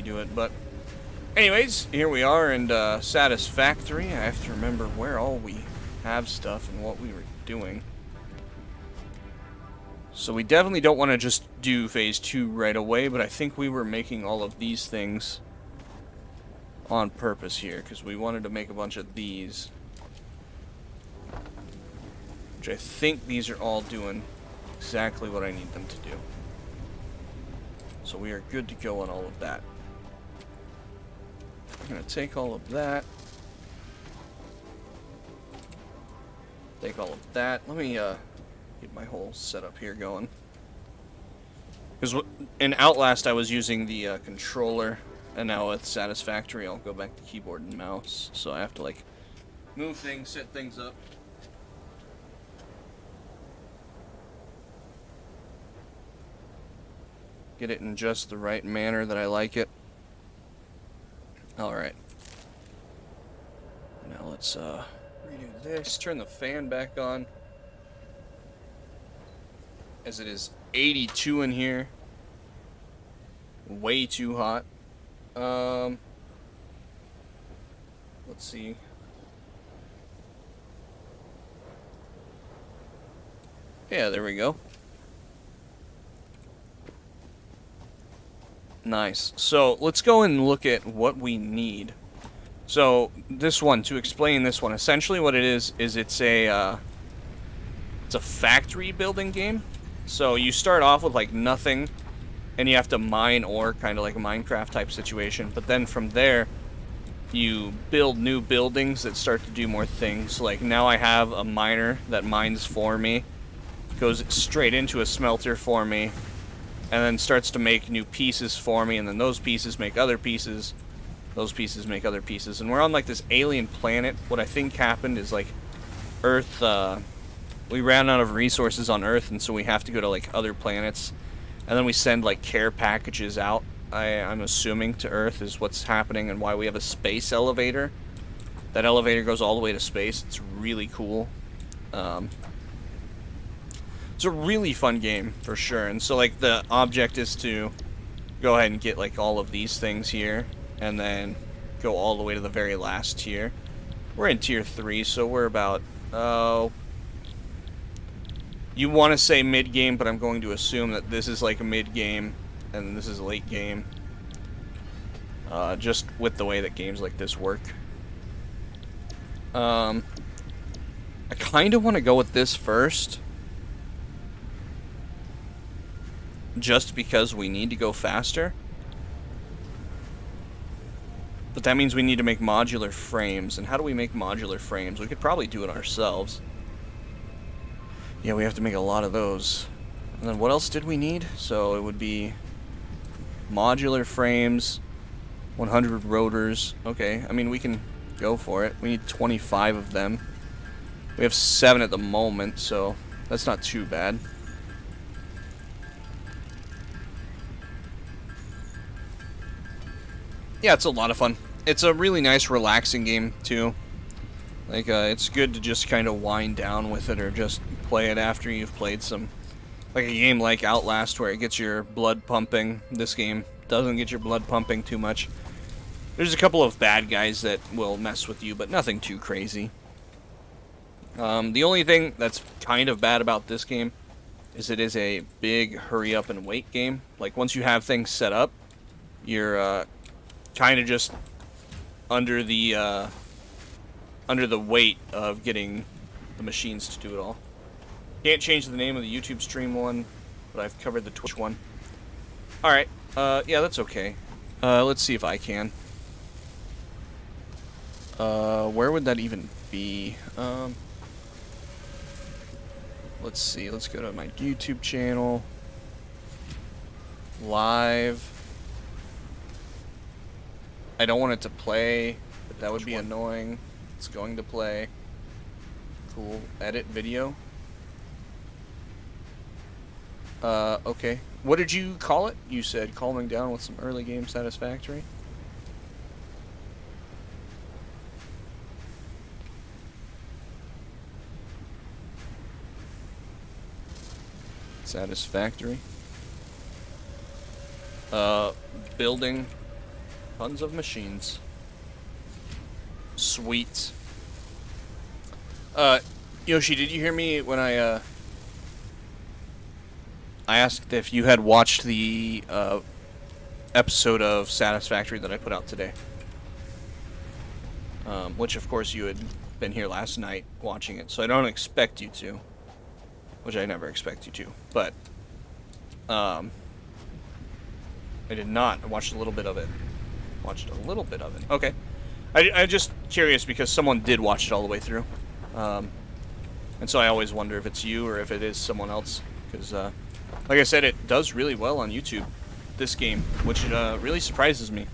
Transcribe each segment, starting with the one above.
do it, but anyways, here we are in Satisfactory. I have to remember where all we have stuff and what we were doing. So we definitely don't want to just do phase 2 right away, but I think we were making all of these things on purpose here, because we wanted to make a bunch of these. Which I think these are all doing exactly what I need them to do. So we are good to go on all of that. I'm going to take all of that. Take all of that. Let me get my whole setup here going. Because in Outlast I was using the controller, and now with Satisfactory I'll go back to keyboard and mouse. So I have to like move things, set things up. Get it in just the right manner that I like it. Alright. Now let's redo this. Turn the fan back on. As it is 82 in here. Way too hot. Let's see. Yeah, there we go. Nice. So let's go and look at what we need. So this one, to explain this one, essentially what it is it's a factory building game. So you start off with like nothing, and you have to mine ore, kind of like a Minecraft type situation. But then from there, you build new buildings that start to do more things. Like now I have a miner that mines for me, goes straight into a smelter for me, and then starts to make new pieces for me, and then those pieces make other pieces, those pieces make other pieces, and we're on like this alien planet. What I think happened is like Earth, we ran out of resources on Earth, and so we have to go to like other planets, and then we send like care packages out, I'm assuming, to Earth is what's happening, and why we have a space elevator. That elevator goes all the way to space. It's really cool. It's a really fun game, for sure. And so, like, the object is to go ahead and get, like, all of these things here, and then go all the way to the very last tier. We're in tier 3, so we're about, you want to say mid-game, but I'm going to assume that this is, like, a mid-game, and this is a late game. Just with the way that games like this work. I kind of want to go with this first, just because we need to go faster. But that means we need to make modular frames. And how do we make modular frames? We could probably do it ourselves. Yeah, we have to make a lot of those. And then what else did we need? So it would be modular frames, 100 rotors. Okay, I mean, we can go for it. We need 25 of them. We have 7 at the moment, so that's not too bad. Yeah, it's a lot of fun. It's a really nice, relaxing game, too. Like, it's good to just kind of wind down with it, or just play it after you've played some... Like a game like Outlast, where it gets your blood pumping. This game doesn't get your blood pumping too much. There's a couple of bad guys that will mess with you, but nothing too crazy. The only thing that's kind of bad about this game is it is a big hurry-up-and-wait game. Like, once you have things set up, you're, kind of just under the weight of getting the machines to do it all. Can't change the name of the YouTube stream one, but I've covered the Twitch one. Alright, yeah, that's okay. Let's see if I can. Where would that even be? Let's see, let's go to my YouTube channel. Live. I don't want it to play, but that would be annoying. It's going to play. Cool. Edit video. Okay. What did you call it? You said calming down with some early game Satisfactory. Satisfactory. Building Tons of machines. Sweet. Yoshi, did you hear me when I asked if you had watched the episode of Satisfactory that I put out today? Which, of course, you had been here last night watching it, so I don't expect you to. Which I never expect you to. But, I did not. I watched a little bit of it. Watched a little bit of it. Okay. I'm just curious because someone did watch it all the way through. And so I always wonder if it's you or if it is someone else. Because, like I said, it does really well on YouTube, this game, which really surprises me.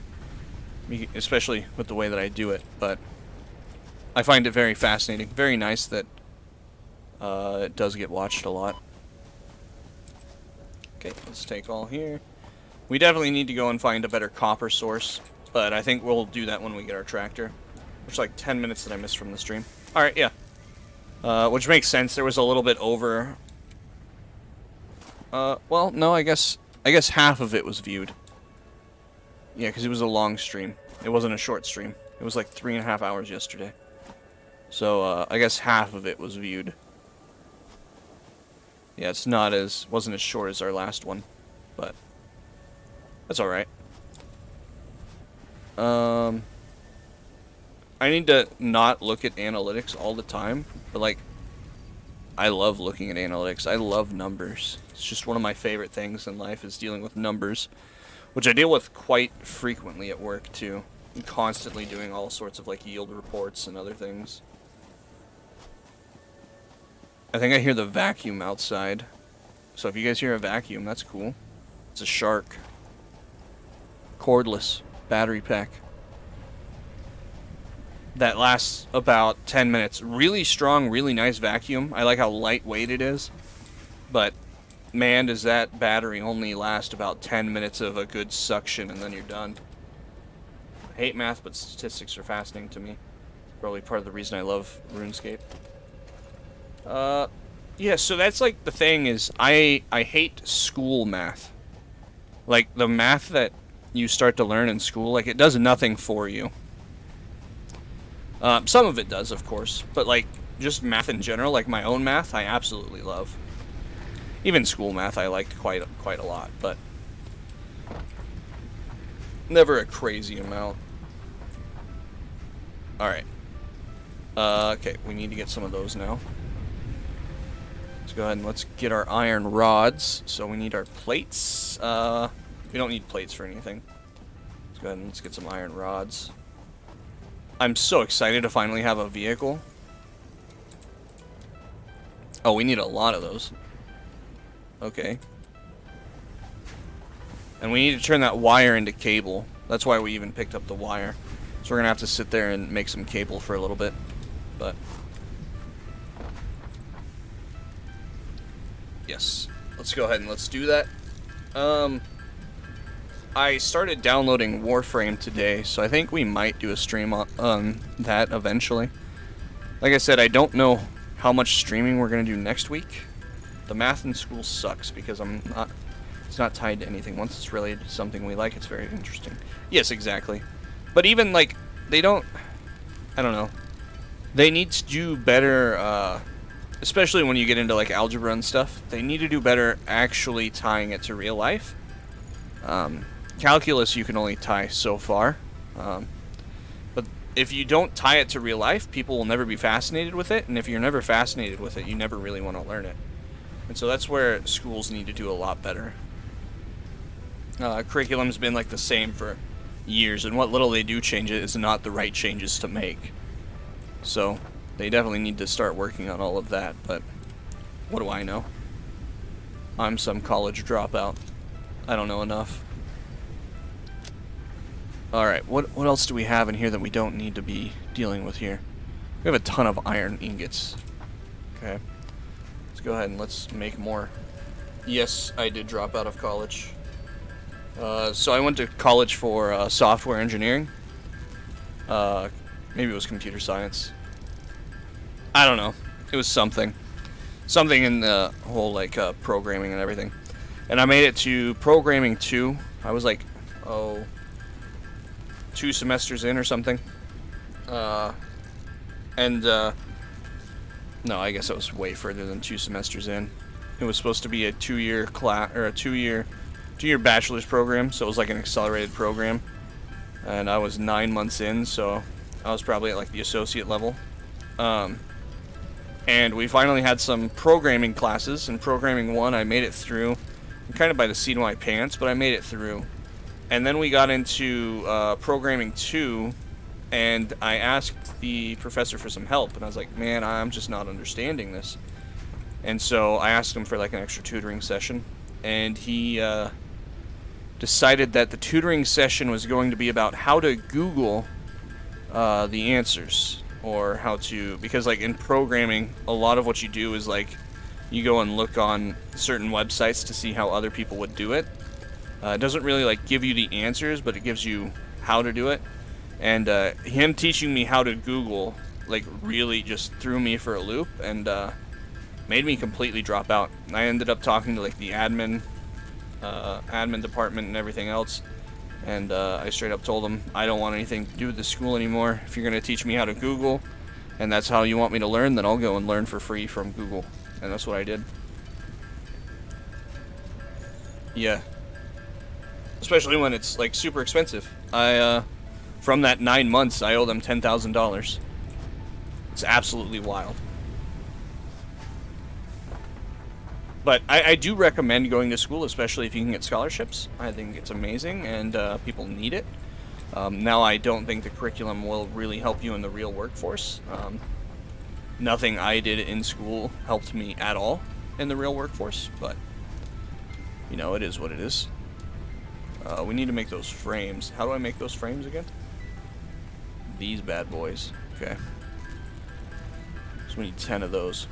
Especially with the way that I do it. But I find it very fascinating. Very nice that it does get watched a lot. Okay, let's take all here. We definitely need to go and find a better copper source. But I think we'll do that when we get our tractor. Which is like 10 minutes that I missed from the stream. Alright, yeah. Which makes sense. There was a little bit over. Well, no, I guess half of it was viewed. Yeah, because it was a long stream. It wasn't a short stream. It was like 3.5 hours yesterday. So, I guess half of it was viewed. Yeah, it's not as... wasn't as short as our last one. But... that's alright. I need to not look at analytics all the time, but like, I love looking at analytics. I love numbers. It's just one of my favorite things in life is dealing with numbers, which I deal with quite frequently at work too. I'm constantly doing all sorts of like yield reports and other things. I think I hear the vacuum outside. So if you guys hear a vacuum, that's cool. It's a shark. Cordless battery pack. That lasts about 10 minutes. Really strong, really nice vacuum. I like how lightweight it is. But, man, does that battery only last about 10 minutes of a good suction and then you're done. I hate math, but statistics are fascinating to me. Probably part of the reason I love RuneScape. Yeah, so that's like the thing is, I hate school math. Like, the math that you start to learn in school, like, it does nothing for you. Some of it does, of course, but like just math in general, like my own math, I absolutely love. Even school math, I liked quite a lot, but never a crazy amount. All right. Okay, we need to get some of those now. Let's go ahead and let's get our iron rods. So we need our plates. We don't need plates for anything. Let's go ahead and let's get some iron rods. I'm so excited to finally have a vehicle. Oh, we need a lot of those. Okay. And we need to turn that wire into cable. That's why we even picked up the wire. So we're going to have to sit there and make some cable for a little bit. But... yes. Let's go ahead and let's do that. I started downloading Warframe today, so I think we might do a stream on that eventually. Like I said, I don't know how much streaming we're going to do next week. The math in school sucks because it's not tied to anything. Once it's related to something we like, it's very interesting. Yes, exactly. But even, like, they don't... I don't know. They need to do better, especially when you get into, like, algebra and stuff. They need to do better actually tying it to real life. Calculus you can only tie so far, but if you don't tie it to real life, people will never be fascinated with it, and if you're never fascinated with it, you never really want to learn it. And so that's where schools need to do a lot better. Curriculum's been like the same for years, and what little they do change it is not the right changes to make. So they definitely need to start working on all of that, but what do I know? I'm some college dropout. I don't know enough. Alright, what else do we have in here that we don't need to be dealing with here? We have a ton of iron ingots. Okay. Let's go ahead and let's make more. Yes, I did drop out of college. So I went to college for software engineering. Maybe it was computer science. I don't know. It was something. Something in the whole, like, programming and everything. And I made it to programming 2. I was like, 2 semesters in or something. No, I guess it was way further than 2 semesters in. It was supposed to be a 2-year class, or a 2-year bachelor's program, so it was like an accelerated program. And I was 9 months in, so I was probably at like the associate level. And we finally had some programming classes. In programming 1, I made it through. I'm kind of by the seat of my pants, but I made it through. And then we got into programming 2, and I asked the professor for some help, and I was like, man, I'm just not understanding this. And so I asked him for like an extra tutoring session, and he decided that the tutoring session was going to be about how to Google the answers, or how to, because like in programming, a lot of what you do is like you go and look on certain websites to see how other people would do it. It doesn't really like give you the answers, but it gives you how to do it. And him teaching me how to Google like really just threw me for a loop and made me completely drop out. I ended up talking to like the admin department and everything else, and I straight up told them I don't want anything to do with this school anymore. If you're gonna teach me how to Google and that's how you want me to learn, then I'll go and learn for free from Google. And that's what I did. Yeah. Especially when it's like super expensive. From that 9 months, I owe them $10,000. It's absolutely wild. But I do recommend going to school, especially if you can get scholarships. I think it's amazing, and people need it. Now, I don't think the curriculum will really help you in the real workforce. Nothing I did in school helped me at all in the real workforce, but, you know, it is what it is. We need to make those frames. How do I make those frames again? These bad boys. Okay. So we need 10 of those.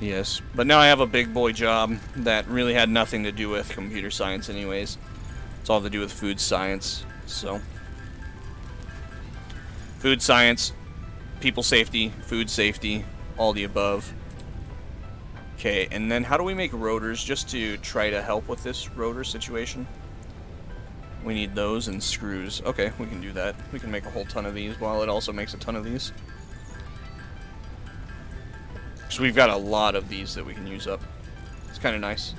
Yes, but now I have a big boy job that really had nothing to do with computer science anyways. It's all to do with food science, so. Food science, people safety, food safety, all the above. Okay, and then how do we make rotors just to try to help with this rotor situation? We need those and screws. Okay, we can do that. We can make a whole ton of these while it also makes a ton of these. So we've got a lot of these that we can use up. It's kind of nice.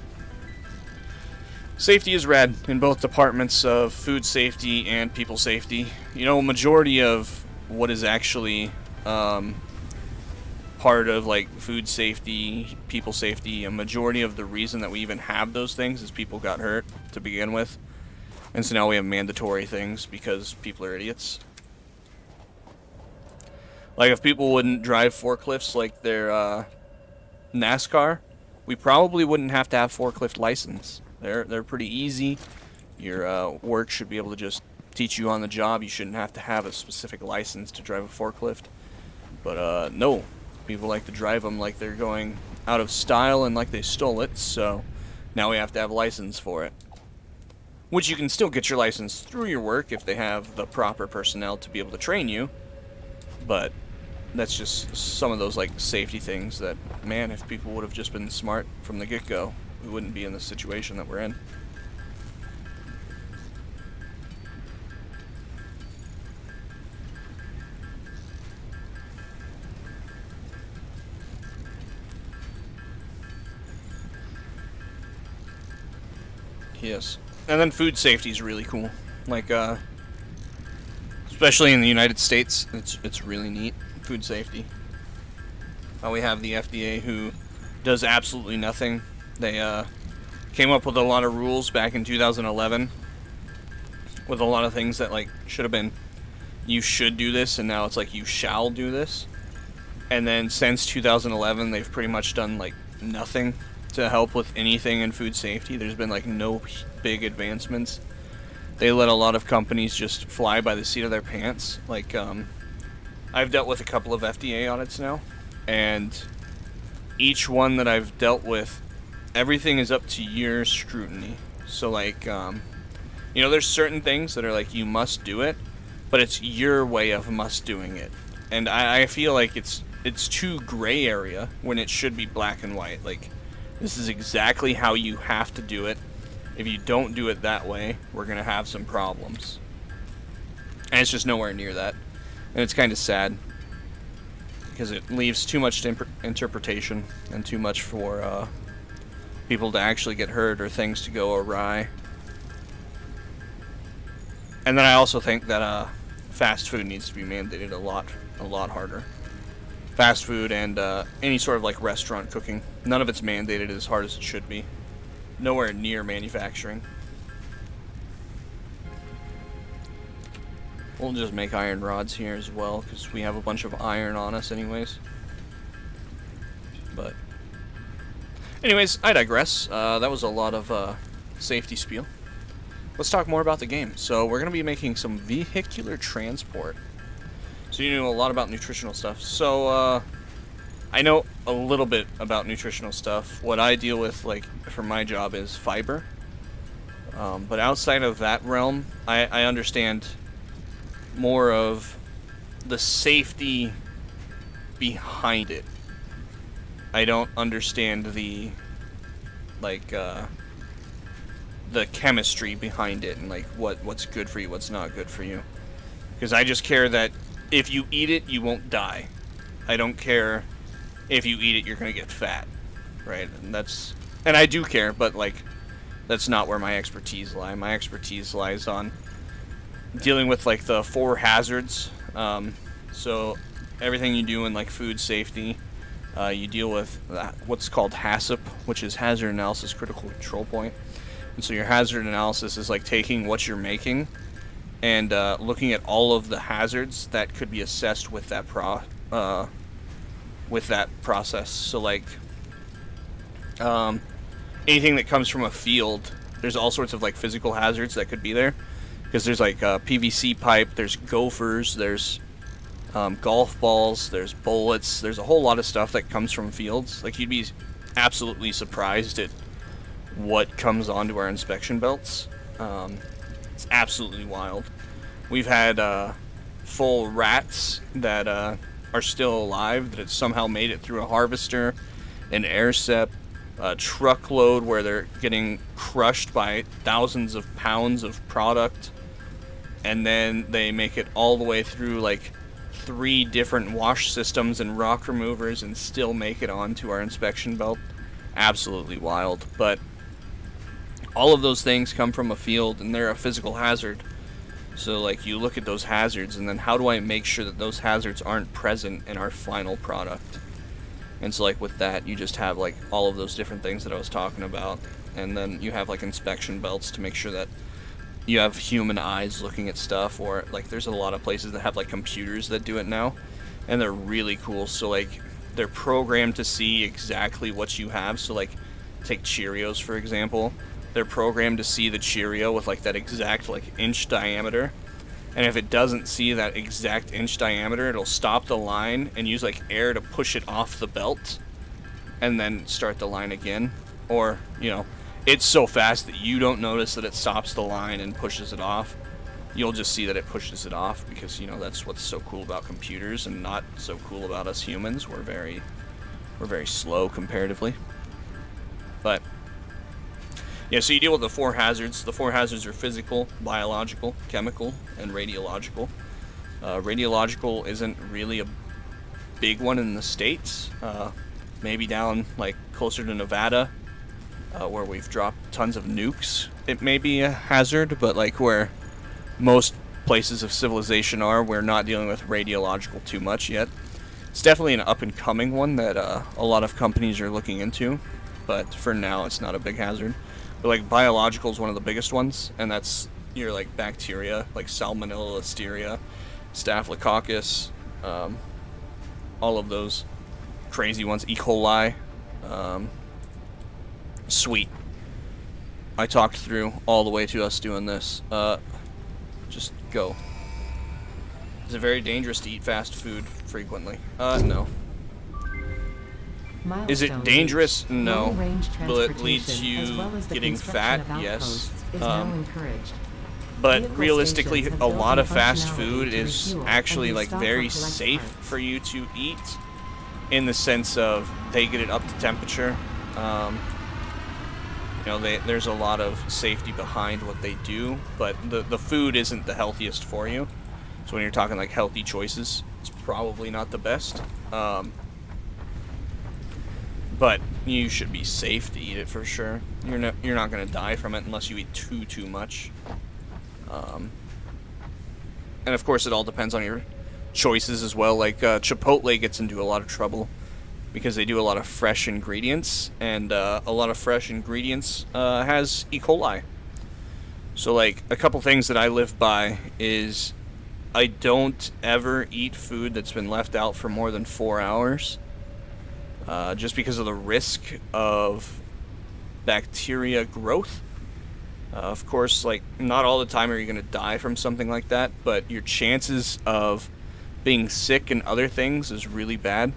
Safety is rad in both departments of food safety and people safety. You know, majority of what is actually part of like food safety, people safety, a majority of the reason that we even have those things is people got hurt to begin with. And so now we have mandatory things because people are idiots. Like if people wouldn't drive forklifts like their NASCAR, we probably wouldn't have to have forklift license. They're pretty easy. Your work should be able to just teach you on the job. You shouldn't have to have a specific license to drive a forklift. But no, people like to drive them like they're going out of style and like they stole it. So now we have to have a license for it. Which you can still get your license through your work if they have the proper personnel to be able to train you. But that's just some of those like safety things that, man, if people would have just been smart from the get-go, we wouldn't be in the situation that we're in. Yes. And then food safety is really cool. Like, especially in the United States, it's really neat. Food safety. We have the FDA who does absolutely nothing. They came up with a lot of rules back in 2011 with a lot of things that like should have been you should do this, and now it's like you shall do this. And then since 2011, they've pretty much done like nothing to help with anything in food safety. There's been like no big advancements. They let a lot of companies just fly by the seat of their pants. Like, I've dealt with a couple of FDA audits now, and each one that I've dealt with, everything is up to your scrutiny. So like, you know, there's certain things that are like, you must do it, but it's your way of must doing it. And I feel like it's too gray area when it should be black and white. Like, this is exactly how you have to do it. If you don't do it that way, we're going to have some problems. And it's just nowhere near that. And it's kind of sad, because it leaves too much to interpretation and too much for people to actually get hurt or things to go awry. And then I also think that fast food needs to be mandated a lot harder. Fast food and any sort of like restaurant cooking, none of it's mandated as hard as it should be. Nowhere near manufacturing. We'll just make iron rods here as well, because we have a bunch of iron on us anyways. But anyways, I digress. That was a lot of safety spiel. Let's talk more about the game. So we're going to be making some vehicular transport. So you know a lot about nutritional stuff. So I know a little bit about nutritional stuff. What I deal with, like, for my job is fiber. But outside of that realm, I understand more of the safety behind it. I don't understand the, like, the chemistry behind it and, like, what's good for you, what's not good for you. Because I just care that if you eat it, you won't die. I don't care if you eat it, you're gonna get fat, right? And I do care, but, like, that's not where my expertise lies. My expertise lies on dealing with, like, the 4 hazards. So everything you do in, like, food safety, you deal with what's called HACCP, which is Hazard Analysis Critical Control Point. And so your hazard analysis is like taking what you're making and looking at all of the hazards that could be assessed with that process. So, like, anything that comes from a field, there's all sorts of, like, physical hazards that could be there, because there's, like, PVC pipe, there's gophers, there's golf balls, there's bullets, there's a whole lot of stuff that comes from fields. Like, you'd be absolutely surprised at what comes onto our inspection belts. It's absolutely wild. We've had full rats that are still alive that have somehow made it through a harvester, an aircep, a truckload where they're getting crushed by thousands of pounds of product, and then they make it all the way through, like, 3 different wash systems and rock removers and still make it onto our inspection belt. Absolutely wild. But all of those things come from a field, and they're a physical hazard. So, like, you look at those hazards, and then how do I make sure that those hazards aren't present in our final product? And so, like, with that, you just have, like, all of those different things that I was talking about. And then you have, like, inspection belts to make sure that you have human eyes looking at stuff, or, like, there's a lot of places that have, like, computers that do it now, and they're really cool. So, like, they're programmed to see exactly what you have. So, like, take Cheerios, for example. They're programmed to see the Cheerio with, like, that exact, like, inch diameter. And if it doesn't see that exact inch diameter, it'll stop the line and use, like, air to push it off the belt and then start the line again. Or, you know, it's so fast that you don't notice that it stops the line and pushes it off. You'll just see that it pushes it off because, you know, that's what's so cool about computers and not so cool about us humans. We're very slow comparatively. But yeah, so you deal with the 4 hazards. The 4 hazards are physical, biological, chemical, and radiological. Radiological isn't really a big one in the States. Maybe down, like, closer to Nevada, where we've dropped tons of nukes. It may be a hazard, but, like, where most places of civilization are, we're not dealing with radiological too much yet. It's definitely an up-and-coming one that a lot of companies are looking into, but for now it's not a big hazard. But, like, biological is one of the biggest ones, and that's your, like, bacteria, like Salmonella, Listeria, Staphylococcus, all of those crazy ones, E. coli. Sweet. I talked through all the way to us doing this. Just go. Is it very dangerous to eat fast food frequently? No. Is it dangerous? No. Will it lead to you getting fat? Yes. But realistically, a lot of fast food is actually, like, very safe for you to eat, in the sense of they get it up to temperature. You know, there's a lot of safety behind what they do, but the food isn't the healthiest for you. So when you're talking like healthy choices, it's probably not the best. But you should be safe to eat it for sure. You're not gonna die from it unless you eat too much. And of course, it all depends on your choices as well. Like Chipotle gets into a lot of trouble because they do a lot of fresh ingredients, and a lot of fresh ingredients has E. coli. So like a couple things that I live by is I don't ever eat food that's been left out for more than 4 hours. Just because of the risk of bacteria growth. Of course, like, not all the time are you going to die from something like that, but your chances of being sick and other things is really bad.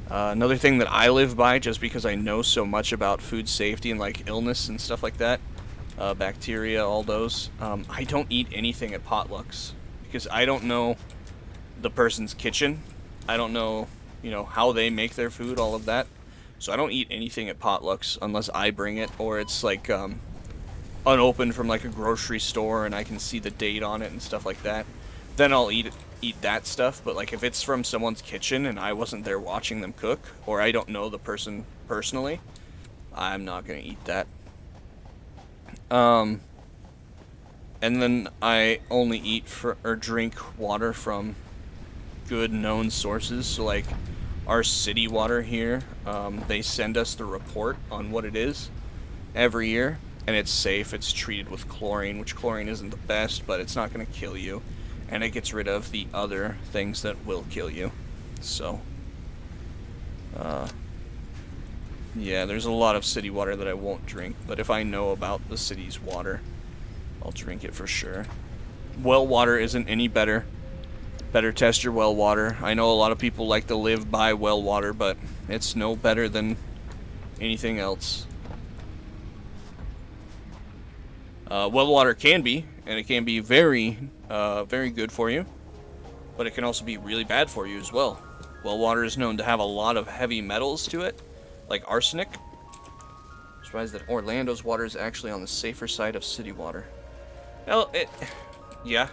Another thing that I live by, just because I know so much about food safety and, like, illness and stuff like that, bacteria, all those, I don't eat anything at potlucks, because I don't know the person's kitchen. I don't know, you know, how they make their food, all of that. So I don't eat anything at potlucks unless I bring it, or it's like unopened from like a grocery store and I can see the date on it and stuff like that. Then I'll eat that stuff. But like if it's from someone's kitchen and I wasn't there watching them cook, or I don't know the person personally, I'm not gonna eat that. And then I only eat or drink water from good known sources. So like our city water here, they send us the report on what it is every year, and it's safe. It's treated with chlorine, which chlorine isn't the best, but it's not going to kill you, and it gets rid of the other things that will kill you. So yeah, there's a lot of city water that I won't drink, but if I know about the city's water, I'll drink it for sure. Well water isn't any better. Better test your well water. I know a lot of people like to live by well water, but it's no better than anything else. Well water can be, and it can be very, very good for you, but it can also be really bad for you as well. Well water is known to have a lot of heavy metals to it, like arsenic. I'm surprised that Orlando's water is actually on the safer side of city water. Well, yeah.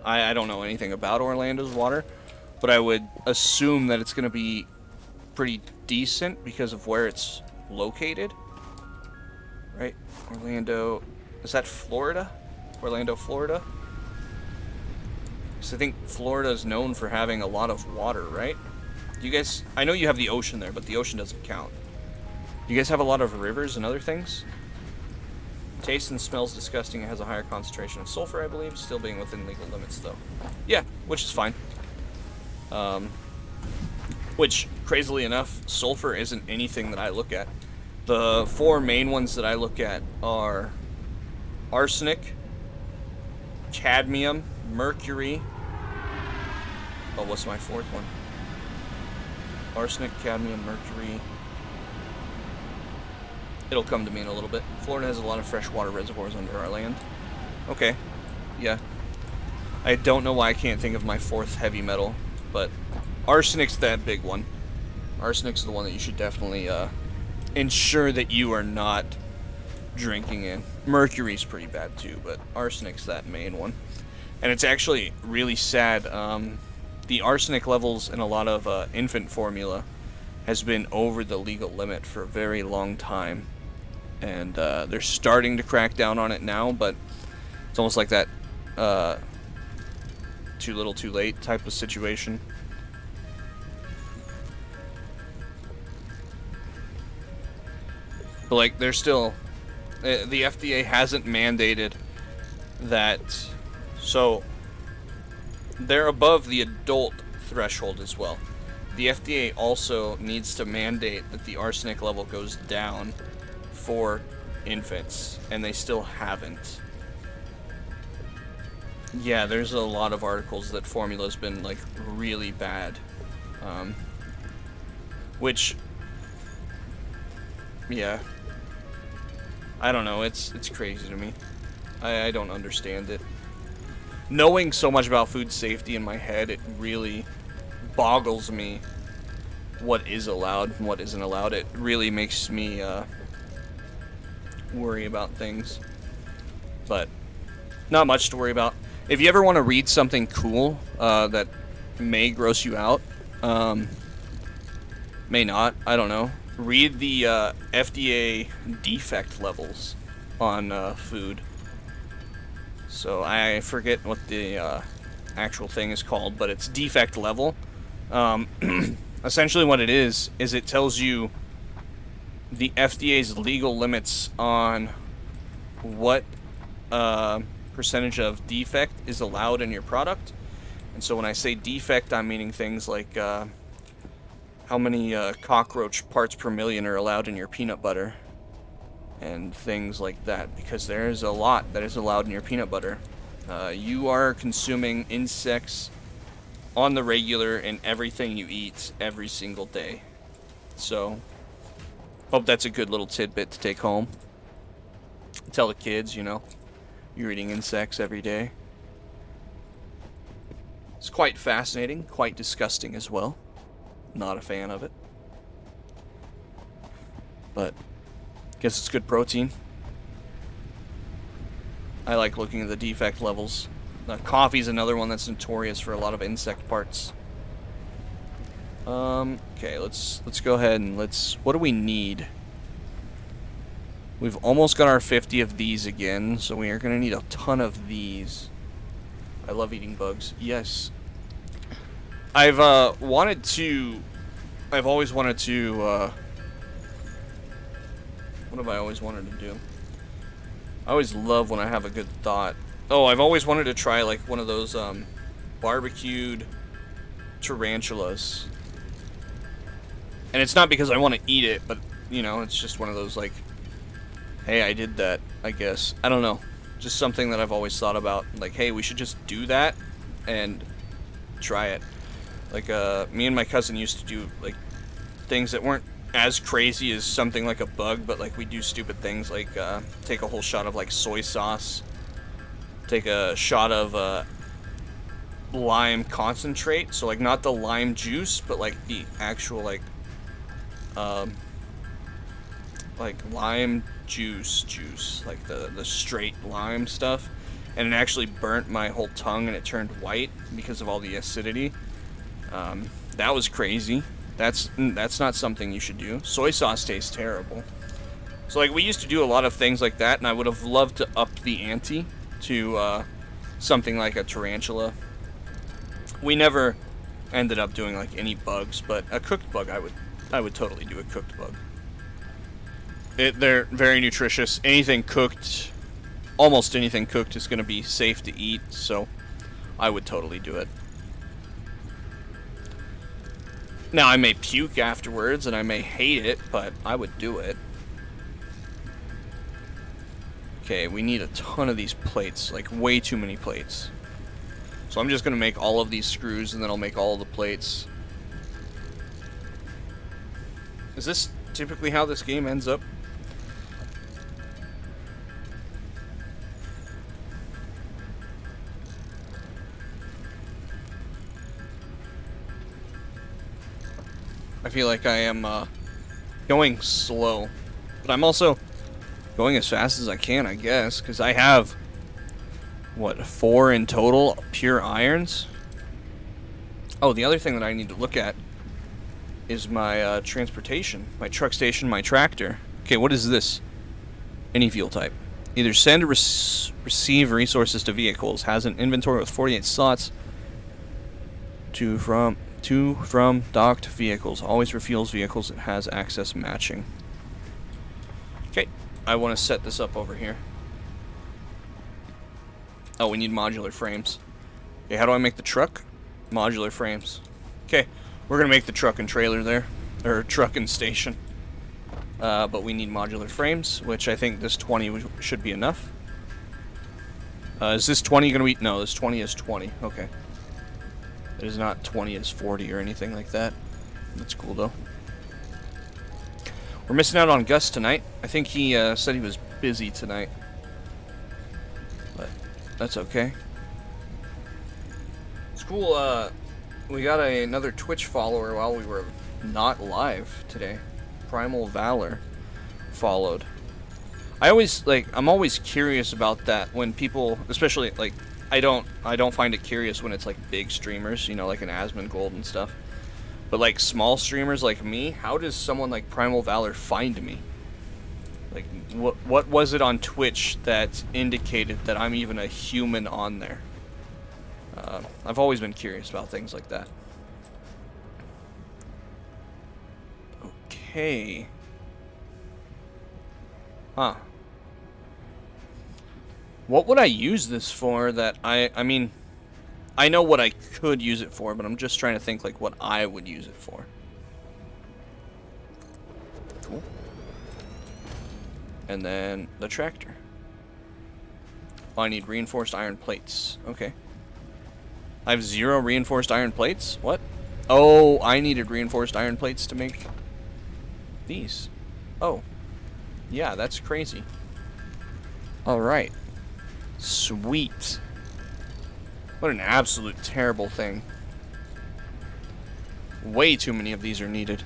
I don't know anything about Orlando's water, but I would assume that it's going to be pretty decent because of where it's located. Right? Orlando. Is that Florida? Orlando, Florida? So I think Florida is known for having a lot of water, right? You guys, I know you have the ocean there, but the ocean doesn't count. You guys have a lot of rivers and other things? Tastes and smells disgusting. It has a higher concentration of sulfur, I believe, still being within legal limits, though. Yeah, which is fine. Which, crazily enough, sulfur isn't anything that I look at. The 4 main ones that I look at are arsenic, cadmium, mercury. Oh, what's my 4th one? Arsenic, cadmium, mercury. It'll come to me in a little bit. Florida has a lot of freshwater reservoirs under our land. Okay. Yeah. I don't know why I can't think of my 4th heavy metal, but arsenic's that big one. Arsenic's the one that you should definitely ensure that you are not drinking in. Mercury's pretty bad too, but arsenic's that main one. And it's actually really sad. The arsenic levels in a lot of infant formula has been over the legal limit for a very long time. And they're starting to crack down on it now, but it's almost like that too little too late type of situation. But like, they're still, the FDA hasn't mandated that, so they're above the adult threshold as well. The FDA also needs to mandate that the arsenic level goes down for infants, and they still haven't. Yeah, there's a lot of articles that formula's been like really bad, which, yeah, I don't know, it's crazy to me. I don't understand it. Knowing so much about food safety in my head, it really boggles me what is allowed and what isn't allowed. It really makes me worry about things. But not much to worry about. If you ever want to read something cool that may gross you out, may not, I don't know, read the FDA defect levels on food. So I forget what the actual thing is called, but it's defect level. Essentially what it is it tells you the FDA's legal limits on what percentage of defect is allowed in your product. And so when I say defect, I'm meaning things like how many cockroach parts per million are allowed in your peanut butter and things like that, because there's a lot that is allowed in your peanut butter. You are consuming insects on the regular in everything you eat every single day. So hope that's a good little tidbit to take home. Tell the kids, you know, you're eating insects every day. It's quite fascinating, quite disgusting as well. Not a fan of it. But guess it's good protein. I like looking at the defect levels. Coffee's another one that's notorious for a lot of insect parts. Okay, let's go ahead and what do we need? We've almost got our 50 of these again, so we are going to need a ton of these. I love eating bugs. Yes. I've always wanted to, what have I always wanted to do? I always love when I have a good thought. Oh, I've always wanted to try like one of those barbecued tarantulas. And it's not because I want to eat it, but you know, it's just one of those like, hey, I did that, I guess. I don't know. Just something that I've always thought about. Like, hey, we should just do that and try it. Like, me and my cousin used to do, like, things that weren't as crazy as something like a bug, but, like, we do stupid things like, take a whole shot of, like, soy sauce. Take a shot of, lime concentrate. So, like, not the lime juice, but, like, the actual, like lime juice, like the straight lime stuff, and it actually burnt my whole tongue and it turned white because of all the acidity. That was crazy. That's not something you should do. Soy sauce tastes terrible. So like we used to do a lot of things like that, and I would have loved to up the ante to something like a tarantula. We never ended up doing like any bugs, but a cooked bug I would totally do a cooked bug. They're very nutritious. Anything cooked, almost anything cooked is going to be safe to eat, so I would totally do it. Now, I may puke afterwards, and I may hate it, but I would do it. Okay, we need a ton of these plates, like way too many plates. So I'm just going to make all of these screws, and then I'll make all of the plates. Is this typically how this game ends up? I feel like I am going slow, but I'm also going as fast as I can, I guess, because I have, what, 4 in total pure irons? Oh, the other thing that I need to look at is my transportation, my truck station, my tractor. Okay, what is this? Any fuel type. Either send or receive resources to vehicles. Has an inventory with 48 slots. To from docked vehicles. Always refuels vehicles. It has access matching. Okay, I want to set this up over here. Oh, we need modular frames. Okay, how do I make the truck? Modular frames. Okay, we're going to make the truck and trailer there. Or truck and station. But we need modular frames, which I think this 20 should be enough. Is this 20 going to be... No, this 20 is 20. Okay. It is not 20 as 40 or anything like that. That's cool, though. We're missing out on Gus tonight. I think he said he was busy tonight. But that's okay. It's cool. We got another Twitch follower while we were not live today. Primal Valor followed. I always like I'm always curious about that when people, especially like I don't find it curious when it's like big streamers, you know, like an Asmongold and stuff. But like small streamers like me, how does someone like Primal Valor find me? Like what was it on Twitch that indicated that I'm even a human on there? I've always been curious about things like that. Okay. Huh. What would I use this for that I mean, I know what I could use it for, but I'm just trying to think like what I would use it for. Cool. And then the tractor. Oh, I need reinforced iron plates. Okay. I have 0 reinforced iron plates? What? Oh, I needed reinforced iron plates to make these. Oh. Yeah, that's crazy. Alright. Sweet. What an absolute terrible thing. Way too many of these are needed.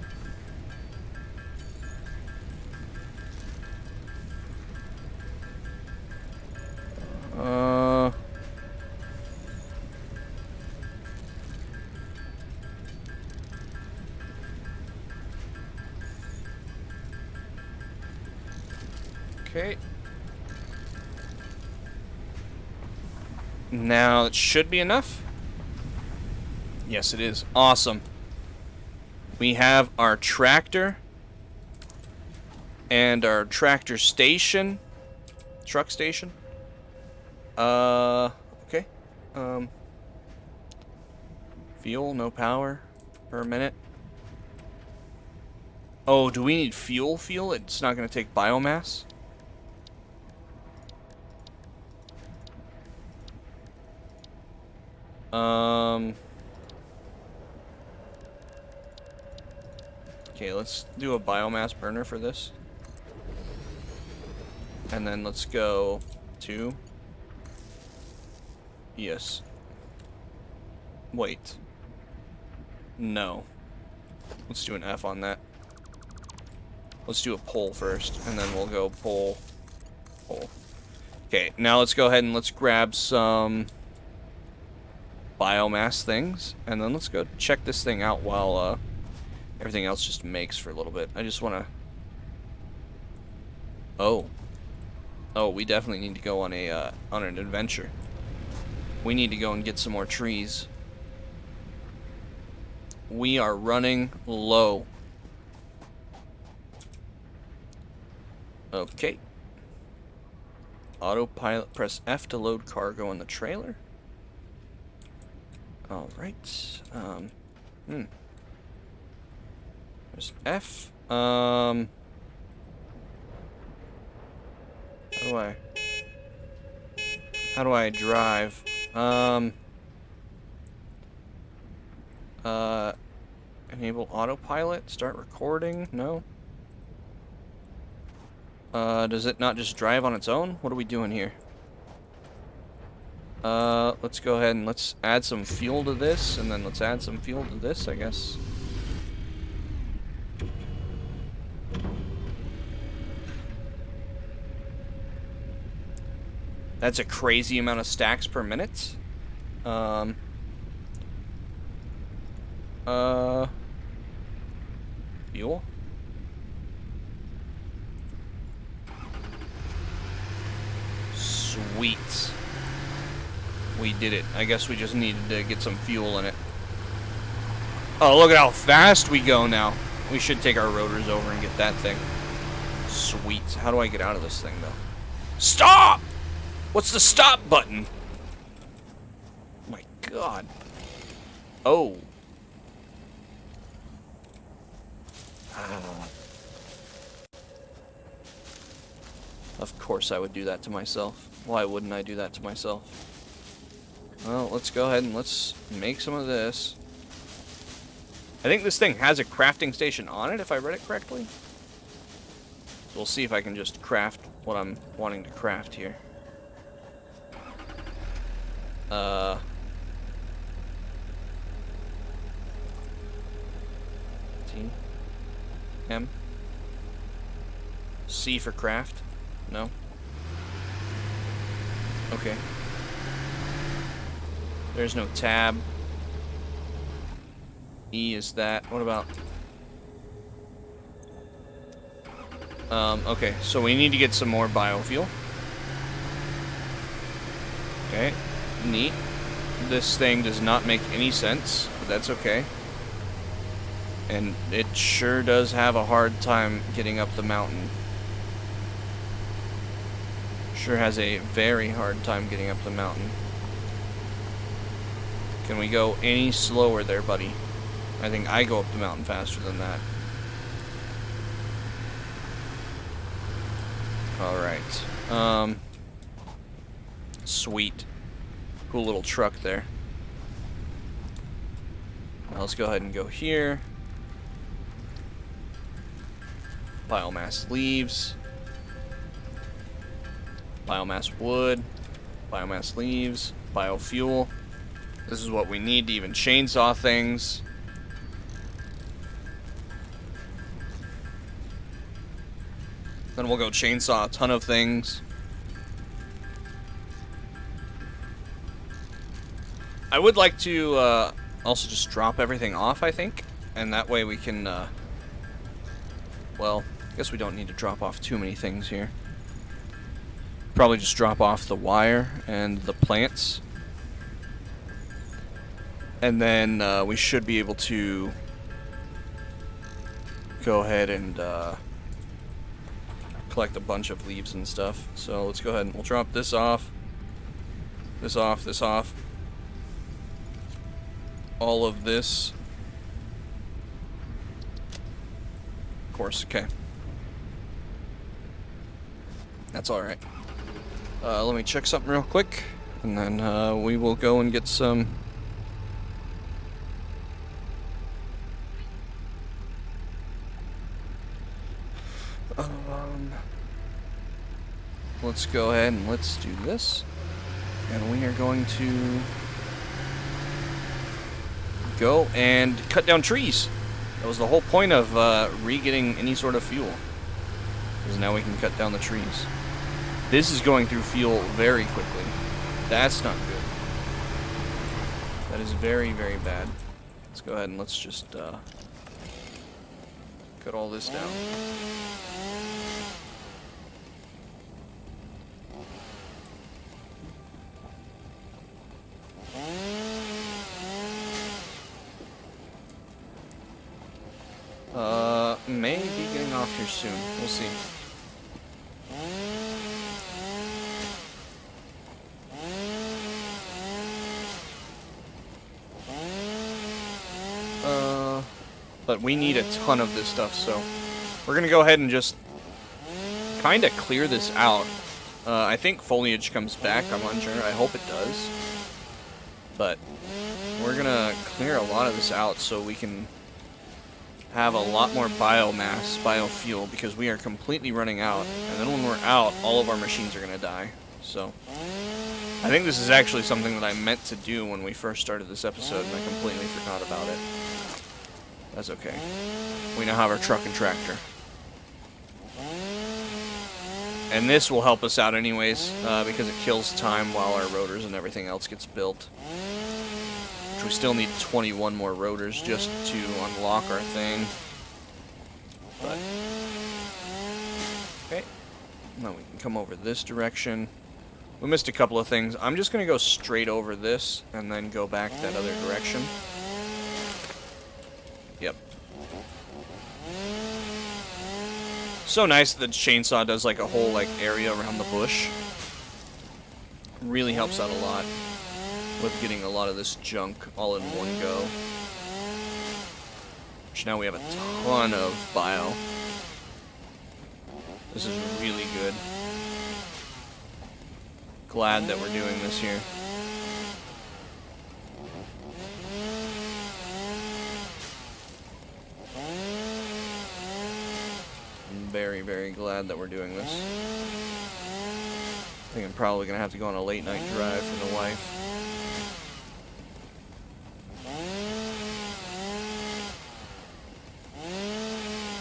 Okay. Now, it should be enough. Yes, it is. Awesome. We have our tractor and our tractor station. Truck station. Okay. Fuel, no power per minute. Oh, do we need fuel? It's not going to take biomass? Okay, let's do a biomass burner for this. And then let's go to... Yes. Wait. No. Let's do an F on that. Let's do a pull first, and then we'll go pull. Okay, now let's go ahead and let's grab some biomass things, and then let's go check this thing out while everything else just makes for a little bit. I just want to... Oh, we definitely need to go on an adventure. We need to go and get some more trees. We are running low. Okay. Autopilot, press F to load cargo in the trailer. Alright. There's F. How do I drive? Enable autopilot, start recording, no? Does it not just drive on its own? What are we doing here? Let's go ahead and let's add some fuel to this, and then let's add some fuel to this, I guess. That's a crazy amount of stacks per minute. Fuel? Sweet. We did it. I guess we just needed to get some fuel in it. Oh, look at how fast we go now. We should take our rotors over and get that thing. Sweet. How do I get out of this thing, though? Stop! What's the stop button? Oh my god. Oh. Of course I would do that to myself. Why wouldn't I do that to myself? Well, let's go ahead and let's make some of this. I think this thing has a crafting station on it, if I read it correctly. So we'll see if I can just craft what I'm wanting to craft here. T. M. C for craft. No? Okay. There's no tab. E is that. What about... okay, so we need to get some more biofuel. Okay, neat. This thing does not make any sense, but that's okay. And it sure does have a hard time getting up the mountain. Sure has a very hard time getting up the mountain. Can we go any slower there, buddy? I think I go up the mountain faster than that. Alright. Sweet. Cool little truck there. Now let's go ahead and go here. Biomass leaves. Biomass wood. Biomass leaves. Biofuel. This is what we need to even chainsaw things. Then we'll go chainsaw a ton of things. I would like to also just drop everything off, I think. And that way we can, well, I guess we don't need to drop off too many things here. Probably just drop off the wire and the plants. And then we should be able to go ahead and collect a bunch of leaves and stuff. So let's go ahead and we'll drop this off. This off, this off. All of this. Of course, okay. That's alright. Let me check something real quick, and then we will go and get some... let's go ahead and let's do this. And we are going to go and cut down trees. That was the whole point of re-getting any sort of fuel. Because now we can cut down the trees. This is going through fuel very quickly. That's not good. That is very, very bad. Let's go ahead and let's just cut all this down. May be getting off here soon. We'll see. But we need a ton of this stuff, so we're gonna go ahead and just kind of clear this out. I think foliage comes back. I'm unsure. I hope it does. But we're gonna clear a lot of this out so we can have a lot more biomass, biofuel, because we are completely running out. And then when we're out, all of our machines are going to die. So I think this is actually something that I meant to do when we first started this episode, and I completely forgot about it. That's okay. We now have our truck and tractor. And this will help us out anyways, because it kills time while our rotors and everything else gets built. Which we still need 21 more rotors just to unlock our thing. But okay. Now we can come over this direction. We missed a couple of things. I'm just going to go straight over this and then go back that other direction. Yep. So nice that the chainsaw does like a whole like area around the bush. Really helps out a lot with getting a lot of this junk all in one go. Which now we have a ton of bio. This is really good. Glad that we're doing this here. I'm very, very glad that we're doing this. I think I'm probably going to have to go on a late night drive for the wife.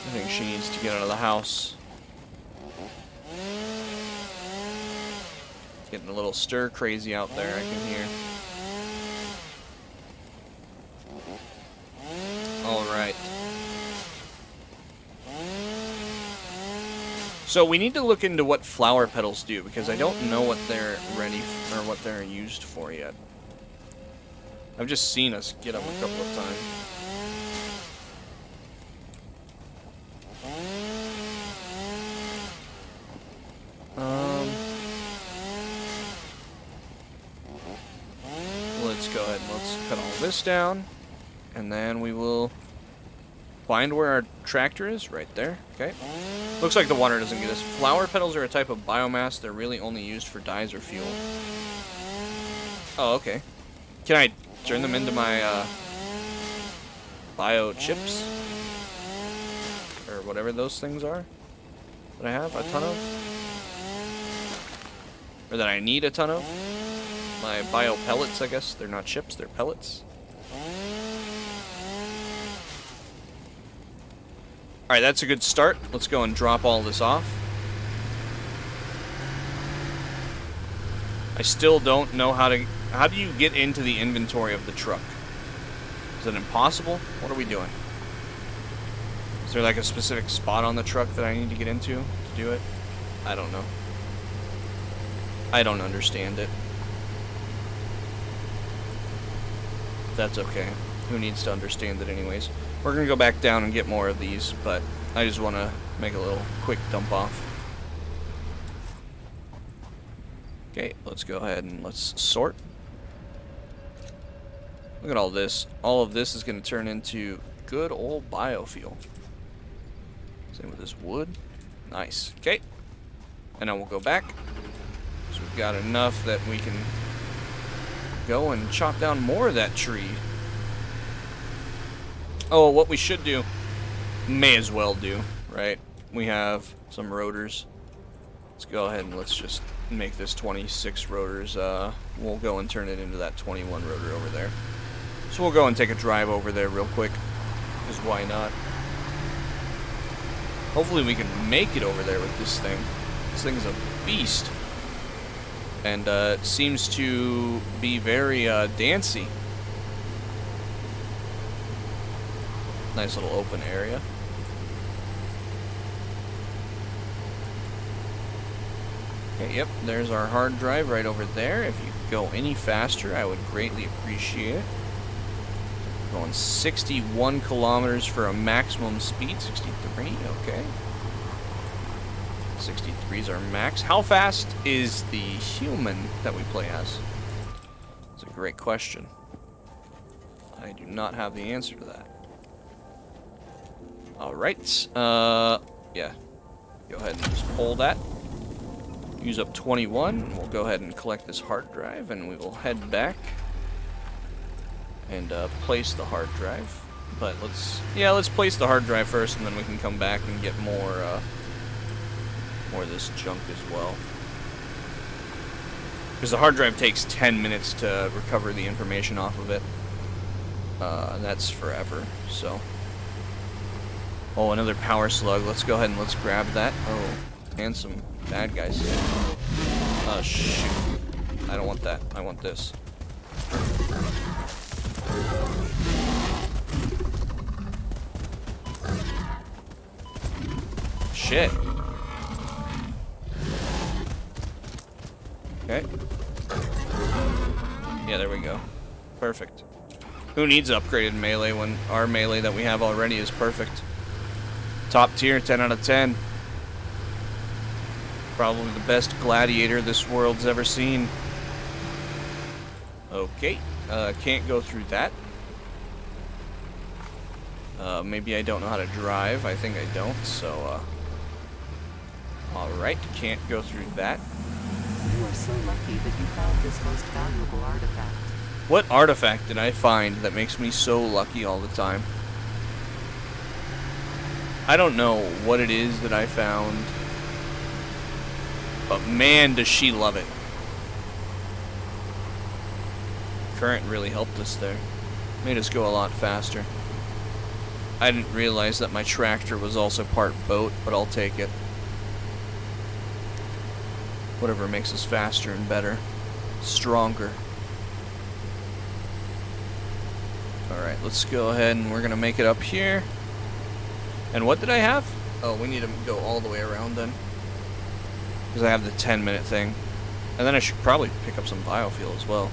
I think she needs to get out of the house. Getting a little stir crazy out there, I can hear. Alright. So we need to look into what flower petals do, because I don't know what they're ready or what they're used for yet. I've just seen us get them a couple of times. Let's go ahead and let's cut all this down, and then we will find where our tractor is, right there. Okay. Looks like the water doesn't get us. Flower petals are a type of biomass. They're really only used for dyes or fuel. Oh, okay. Can I turn them into my bio chips? Or whatever those things are that I have a ton of? Or that I need a ton of? My bio pellets, I guess. They're not chips, they're pellets. Alright, that's a good start. Let's go and drop all this off. I still don't know how to... How do you get into the inventory of the truck? Is it impossible? What are we doing? Is there like a specific spot on the truck that I need to get into to do it? I don't know. I don't understand it. That's okay. Who needs to understand it anyways? We're going to go back down and get more of these, but I just want to make a little quick dump off. Okay, let's go ahead and let's sort. Look at all this. All of this is going to turn into good old biofuel. Same with this wood. Nice. Okay. And then we'll go back. So we've got enough that we can go and chop down more of that tree. Oh, what we should do, may as well do, right? We have some rotors. Let's go ahead and let's just make this 26 rotors. We'll go and turn it into that 21 rotor over there. So we'll go and take a drive over there real quick, because why not? Hopefully we can make it over there with this thing. This thing's a beast. And it seems to be very dancy. Nice little open area. Okay, yep, there's our hard drive right over there. If you could go any faster, I would greatly appreciate it. Going 61 kilometers for a maximum speed. 63, okay. 63 is our max. How fast is the human that we play as? That's a great question. I do not have the answer to that. Alright, yeah. Go ahead and just pull that. Use up 21. We'll go ahead and collect this hard drive, and we will head back and place the hard drive. But let's place the hard drive first, and then we can come back and get more of this junk as well. Because the hard drive takes 10 minutes to recover the information off of it. And that's forever, so... Oh, another power slug. Let's go ahead and let's grab that. Oh, and some bad guys. Oh, shoot. I don't want that. I want this. Shit. Okay. Yeah, there we go. Perfect. Who needs upgraded melee when our melee that we have already is perfect? Top tier, 10 out of 10. Probably the best gladiator this world's ever seen. Okay, can't go through that. Maybe I don't know how to drive. I think I don't, so, alright, can't go through that. You are so lucky that you found this most valuable artifact. What artifact did I find that makes me so lucky all the time? I don't know what it is that I found, but man, does she love it. Current really helped us there. Made us go a lot faster. I didn't realize that my tractor was also part boat, but I'll take it. Whatever makes us faster and better. Stronger. Alright, let's go ahead and we're going to make it up here. And what did I have? Oh, we need to go all the way around then. Because I have the 10-minute thing. And then I should probably pick up some biofuel as well.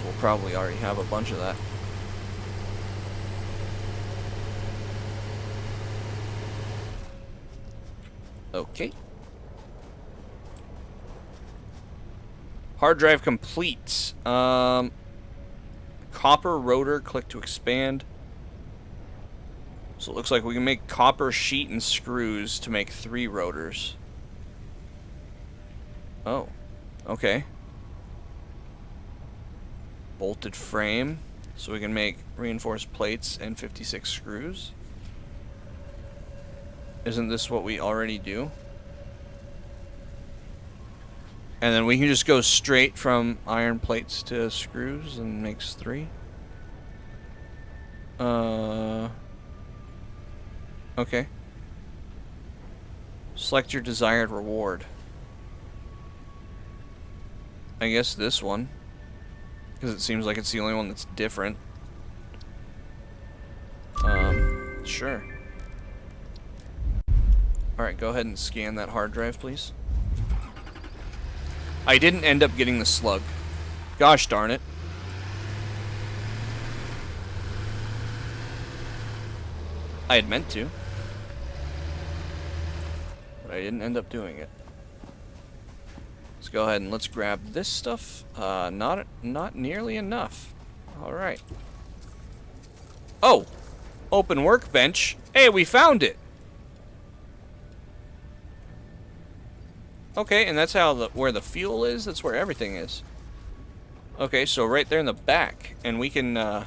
We'll probably already have a bunch of that. Okay. Hard drive complete. Copper rotor, click to expand. So it looks like we can make copper sheet and screws to make 3 rotors. Oh, okay. Bolted frame, so we can make reinforced plates and 56 screws. Isn't this what we already do? And then we can just go straight from iron plates to screws and makes 3. Okay. Select your desired reward. I guess this one. Because it seems like it's the only one that's different. Sure. Alright, go ahead and scan that hard drive, please. I didn't end up getting the slug. Gosh darn it. I had meant to. But I didn't end up doing it. Let's go ahead and let's grab this stuff. Not nearly enough. Alright. Oh! Open workbench. Hey, we found it! Okay, and that's how where the fuel is? That's where everything is. Okay, so right there in the back. And we can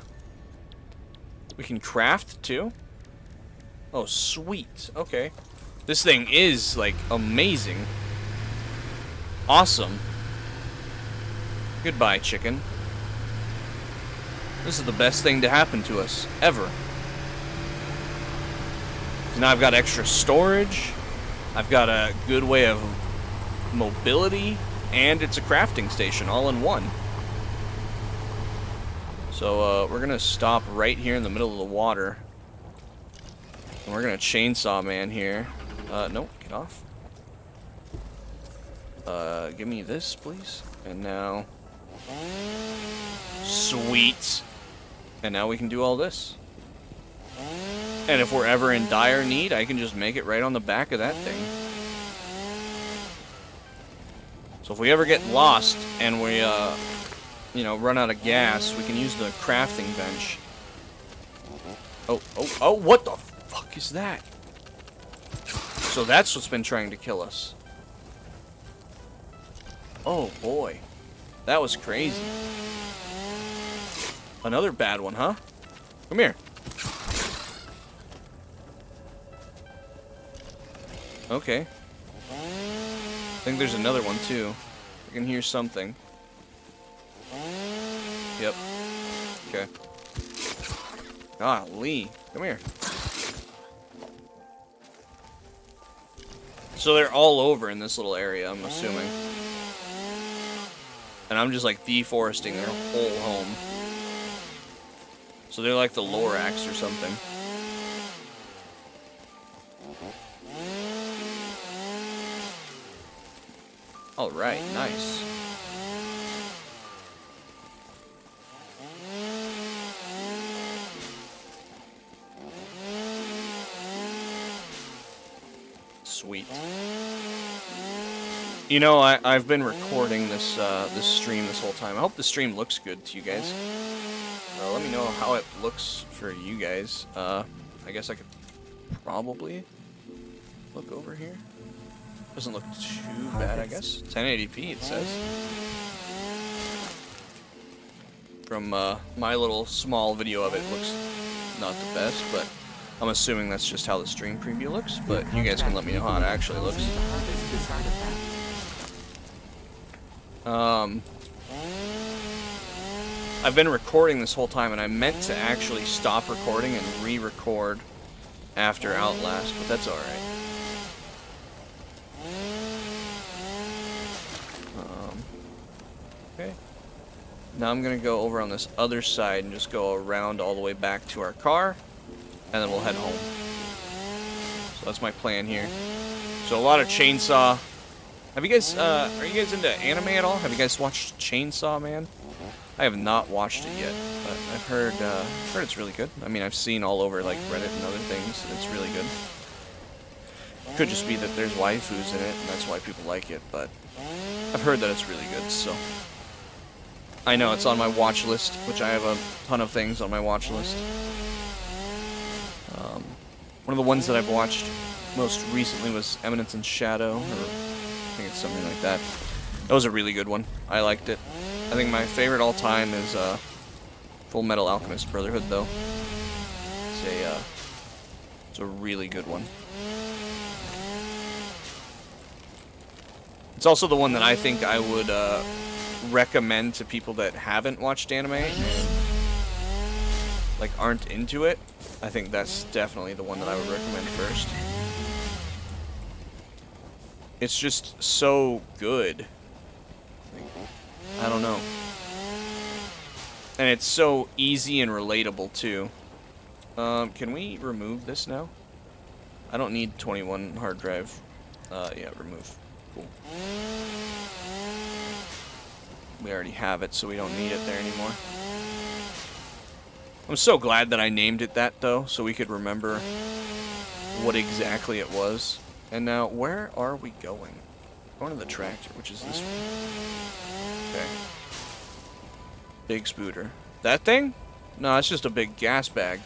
craft too? Oh, sweet. Okay. This thing is, like, amazing. Awesome. Goodbye, chicken. This is the best thing to happen to us, ever. Now I've got extra storage. I've got a good way of mobility. And it's a crafting station, all in one. So, we're gonna stop right here in the middle of the water. And we're gonna chainsaw man here. Nope, get off. Give me this, please. And now... Sweet. And now we can do all this. And if we're ever in dire need, I can just make it right on the back of that thing. So if we ever get lost and we, you know, run out of gas, we can use the crafting bench. Oh, what the fuck is that? So that's what's been trying to kill us. Oh boy. That was crazy. Another bad one, huh? Come here. Okay. I think there's another one too. I can hear something. Yep. Okay. Ah, Lee. Come here. So they're all over in this little area, I'm assuming. And I'm just like deforesting their whole home. So they're like the Lorax or something. Alright, nice. Sweet. You know, I've been recording this this stream this whole time. I hope the stream looks good to you guys. Let me know how it looks for you guys. I guess I could probably look over here. Doesn't look too bad, I guess. 1080p, it says. From my little small video of it, looks not the best, but I'm assuming that's just how the stream preview looks. But you guys can let me know how it actually looks. I've been recording this whole time, and I meant to actually stop recording and re-record after Outlast, but that's alright. Okay. Now I'm gonna go over on this other side and just go around all the way back to our car, and then we'll head home. So that's my plan here. So a lot of Chainsaw. Have you guys, are you guys into anime at all? Have you guys watched Chainsaw Man? I have not watched it yet, but I've heard it's really good. I mean, I've seen all over like Reddit and other things, and it's really good. Could just be that there's waifus in it, and that's why people like it, but I've heard that it's really good, so. I know, it's on my watch list, which I have a ton of things on my watch list. One of the ones that I've watched most recently was Eminence in Shadow, or I think it's something like that. That was a really good one. I liked it. I think my favorite all time is Full Metal Alchemist Brotherhood, though. It's a really good one. It's also the one that I think I would recommend to people that haven't watched anime and like aren't into it. I think that's definitely the one that I would recommend first. It's just so good. I don't know. And it's so easy and relatable too. Can we remove this now? I don't need 21 hard drive. Yeah, remove. Cool. We already have it, so we don't need it there anymore. I'm so glad that I named it that, though, so we could remember what exactly it was. And now, where are we going? Going to the tractor, which is this one. Okay. Big spooter. That thing? No, it's just a big gas bag.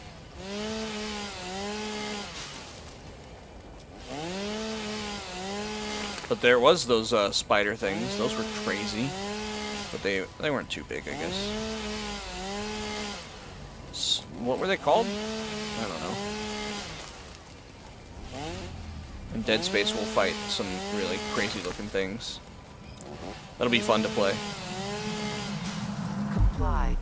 But there was those spider things. Those were crazy. But they weren't too big, I guess. What were they called? I don't know. In Dead Space, we'll fight some really crazy-looking things. That'll be fun to play. Comply.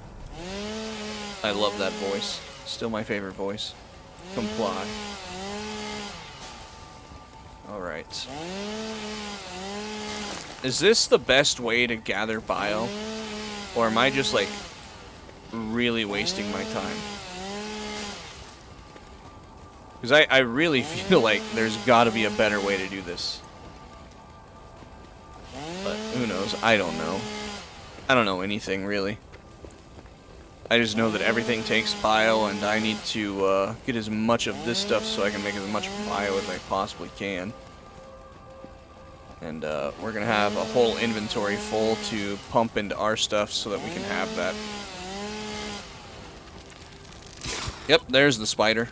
I love that voice. Still my favorite voice. Comply. Alright. Is this the best way to gather bio? Or am I just, like, really wasting my time? Because I really feel like there's gotta be a better way to do this. But who knows? I don't know. I don't know anything, really. I just know that everything takes bio, and I need to get as much of this stuff so I can make as much bio as I possibly can. And we're going to have a whole inventory full to pump into our stuff so that we can have that. Yep, there's the spider.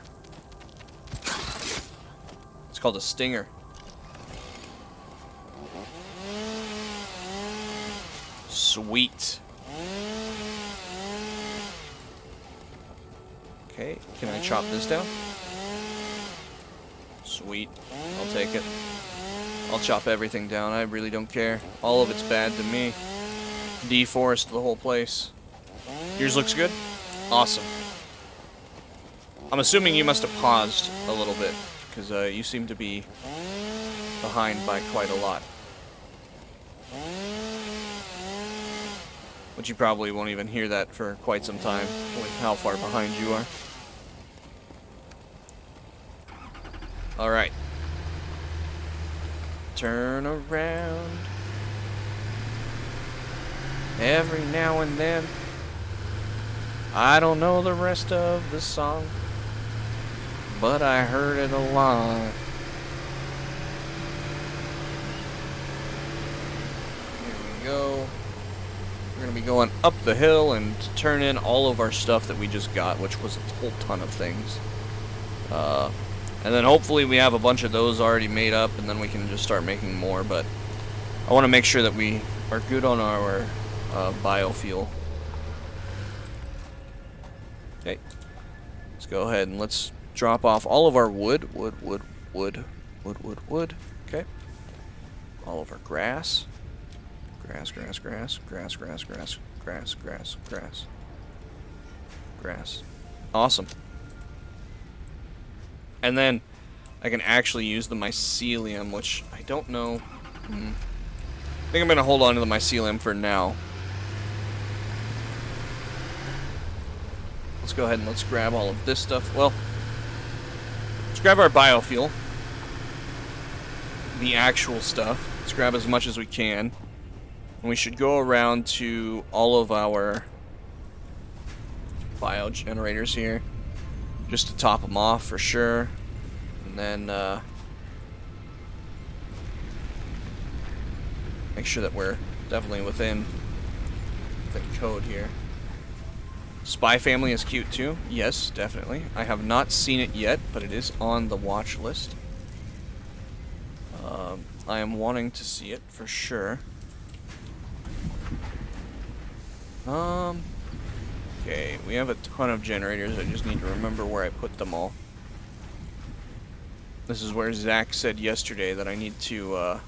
It's called a stinger. Sweet. Okay, can I chop this down? Sweet. I'll take it. I'll chop everything down. I really don't care. All of it's bad to me. Deforest the whole place. Yours looks good? Awesome. I'm assuming you must have paused a little bit, because you seem to be behind by quite a lot. But you probably won't even hear that for quite some time with how far behind you are. Alright. Turn around. Every now and then. I don't know the rest of the song, but I heard it a lot. Here we go. We're going to be going up the hill and turn in all of our stuff that we just got, which was a whole ton of things. And then hopefully we have a bunch of those already made up, and then we can just start making more, but I want to make sure that we are good on our biofuel. Okay. Let's go ahead and let's drop off all of our wood. Wood. Okay. All of our grass. Grass. Awesome. And then I can actually use the mycelium, which I don't know. I think I'm going to hold on to the mycelium for now. let's go ahead and let's grab all of this stuff. Well, let's grab our biofuel. The actual stuff. Let's grab as much as we can. And we should go around to all of our bio generators here. Just to top them off for sure. And then make sure that we're definitely within the code here. Spy Family is cute too. Yes, definitely. I have not seen it yet, but it is on the watch list. I am wanting to see it for sure. Okay, we have a ton of generators. I just need to remember where I put them all. This is where Zach said yesterday that I need to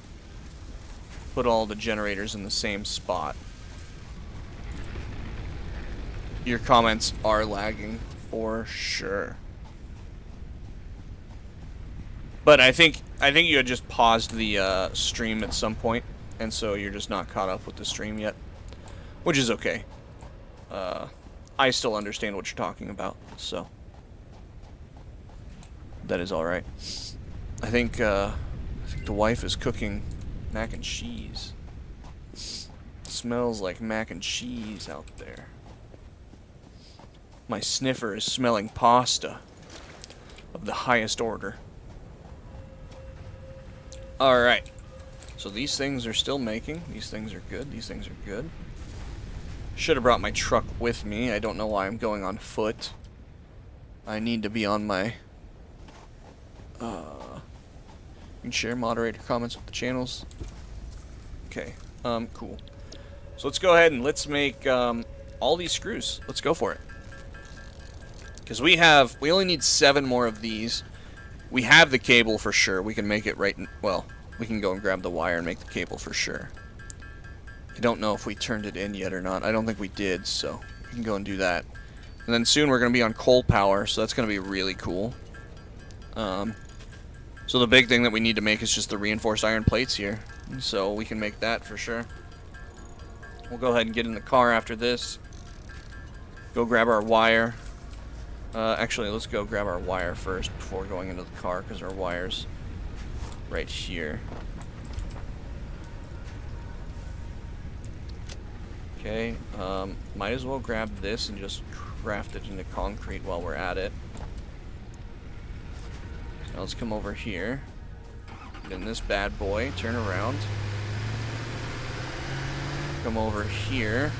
put all the generators in the same spot. Your comments are lagging for sure. But I think you had just paused the stream at some point, and so you're just not caught up with the stream yet, which is okay. I still understand what you're talking about, so that is all right. I think the wife is cooking mac and cheese. Smells like mac and cheese out there. My sniffer is smelling pasta of the highest order. Alright. So these things are still making. These things are good. These things are good. Should have brought my truck with me. I don't know why I'm going on foot. I need to be on my... You can share moderator comments with the channels. Okay. Cool. So let's go ahead and let's make all these screws. Let's go for it. Because we only need 7 more of these. We have the cable for sure. We can make it right, well, we can go and grab the wire and make the cable for sure. I don't know if we turned it in yet or not. I don't think we did, so we can go and do that. And then soon we're going to be on coal power, so that's going to be really cool. So the big thing that we need to make is just the reinforced iron plates here. So we can make that for sure. We'll go ahead and get in the car after this. Go grab our wire. Actually, let's go grab our wire first before going into the car, because our wire's right here. Okay, might as well grab this and just craft it into concrete while we're at it. So let's come over here. Get in this bad boy, turn around. Come over here.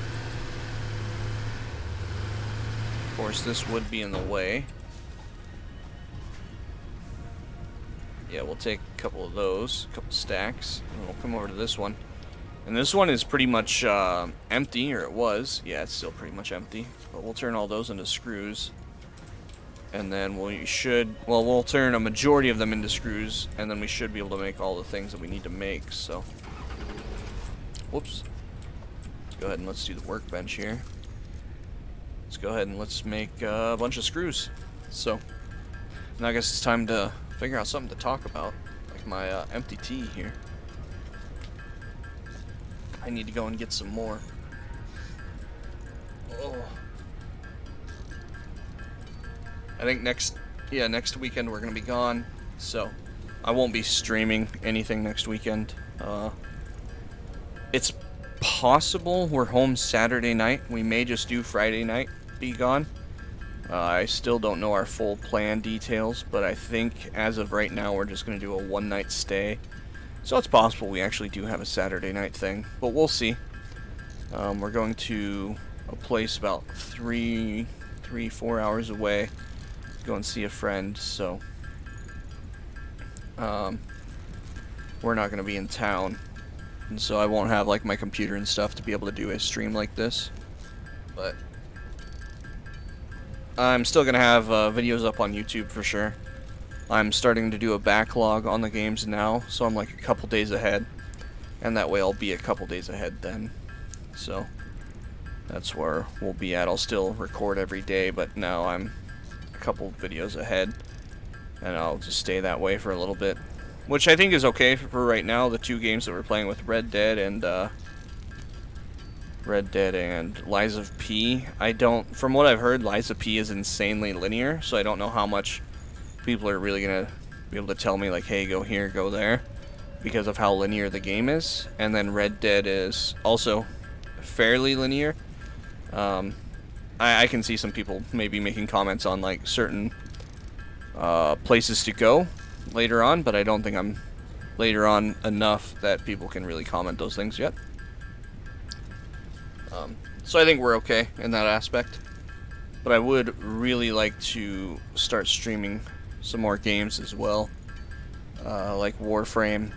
Of course, this would be in the way. Yeah, we'll take a couple of those, a couple stacks, and we'll come over to this one. And this one is pretty much empty, or it was. Yeah, it's still pretty much empty. But we'll turn all those into screws. And then we'll turn a majority of them into screws, and then we should be able to make all the things that we need to make, so. Whoops. Let's go ahead and let's do the workbench here. Let's go ahead and let's make a bunch of screws. So, now I guess it's time to figure out something to talk about, like my empty tea here. I need to go and get some more. Oh. I think next weekend we're gonna be gone, so I won't be streaming anything next weekend. It's possible we're home Saturday night. We may just do Friday night, be gone. I still don't know our full plan details, but I think as of right now we're just going to do a one-night stay. So it's possible we actually do have a Saturday night thing, but we'll see. We're going to a place about 4 hours away to go and see a friend, so we're not going to be in town. And so I won't have like my computer and stuff to be able to do a stream like this. But I'm still going to have videos up on YouTube for sure. I'm starting to do a backlog on the games now, so I'm like a couple days ahead. And that way I'll be a couple days ahead then. So that's where we'll be at. I'll still record every day, but now I'm a couple videos ahead. And I'll just stay that way for a little bit. Which I think is okay for right now. The 2 games that we're playing with, Red Dead and Red Dead and Lies of P. I don't, from what I've heard, Lies of P is insanely linear, so I don't know how much people are really gonna be able to tell me, like, hey, go here, go there, because of how linear the game is. And then Red Dead is also fairly linear. I can see some people maybe making comments on, like, certain places to go later on, but I don't think I'm later on enough that people can really comment those things yet. So I think we're okay in that aspect. But I would really like to start streaming some more games as well. Like Warframe.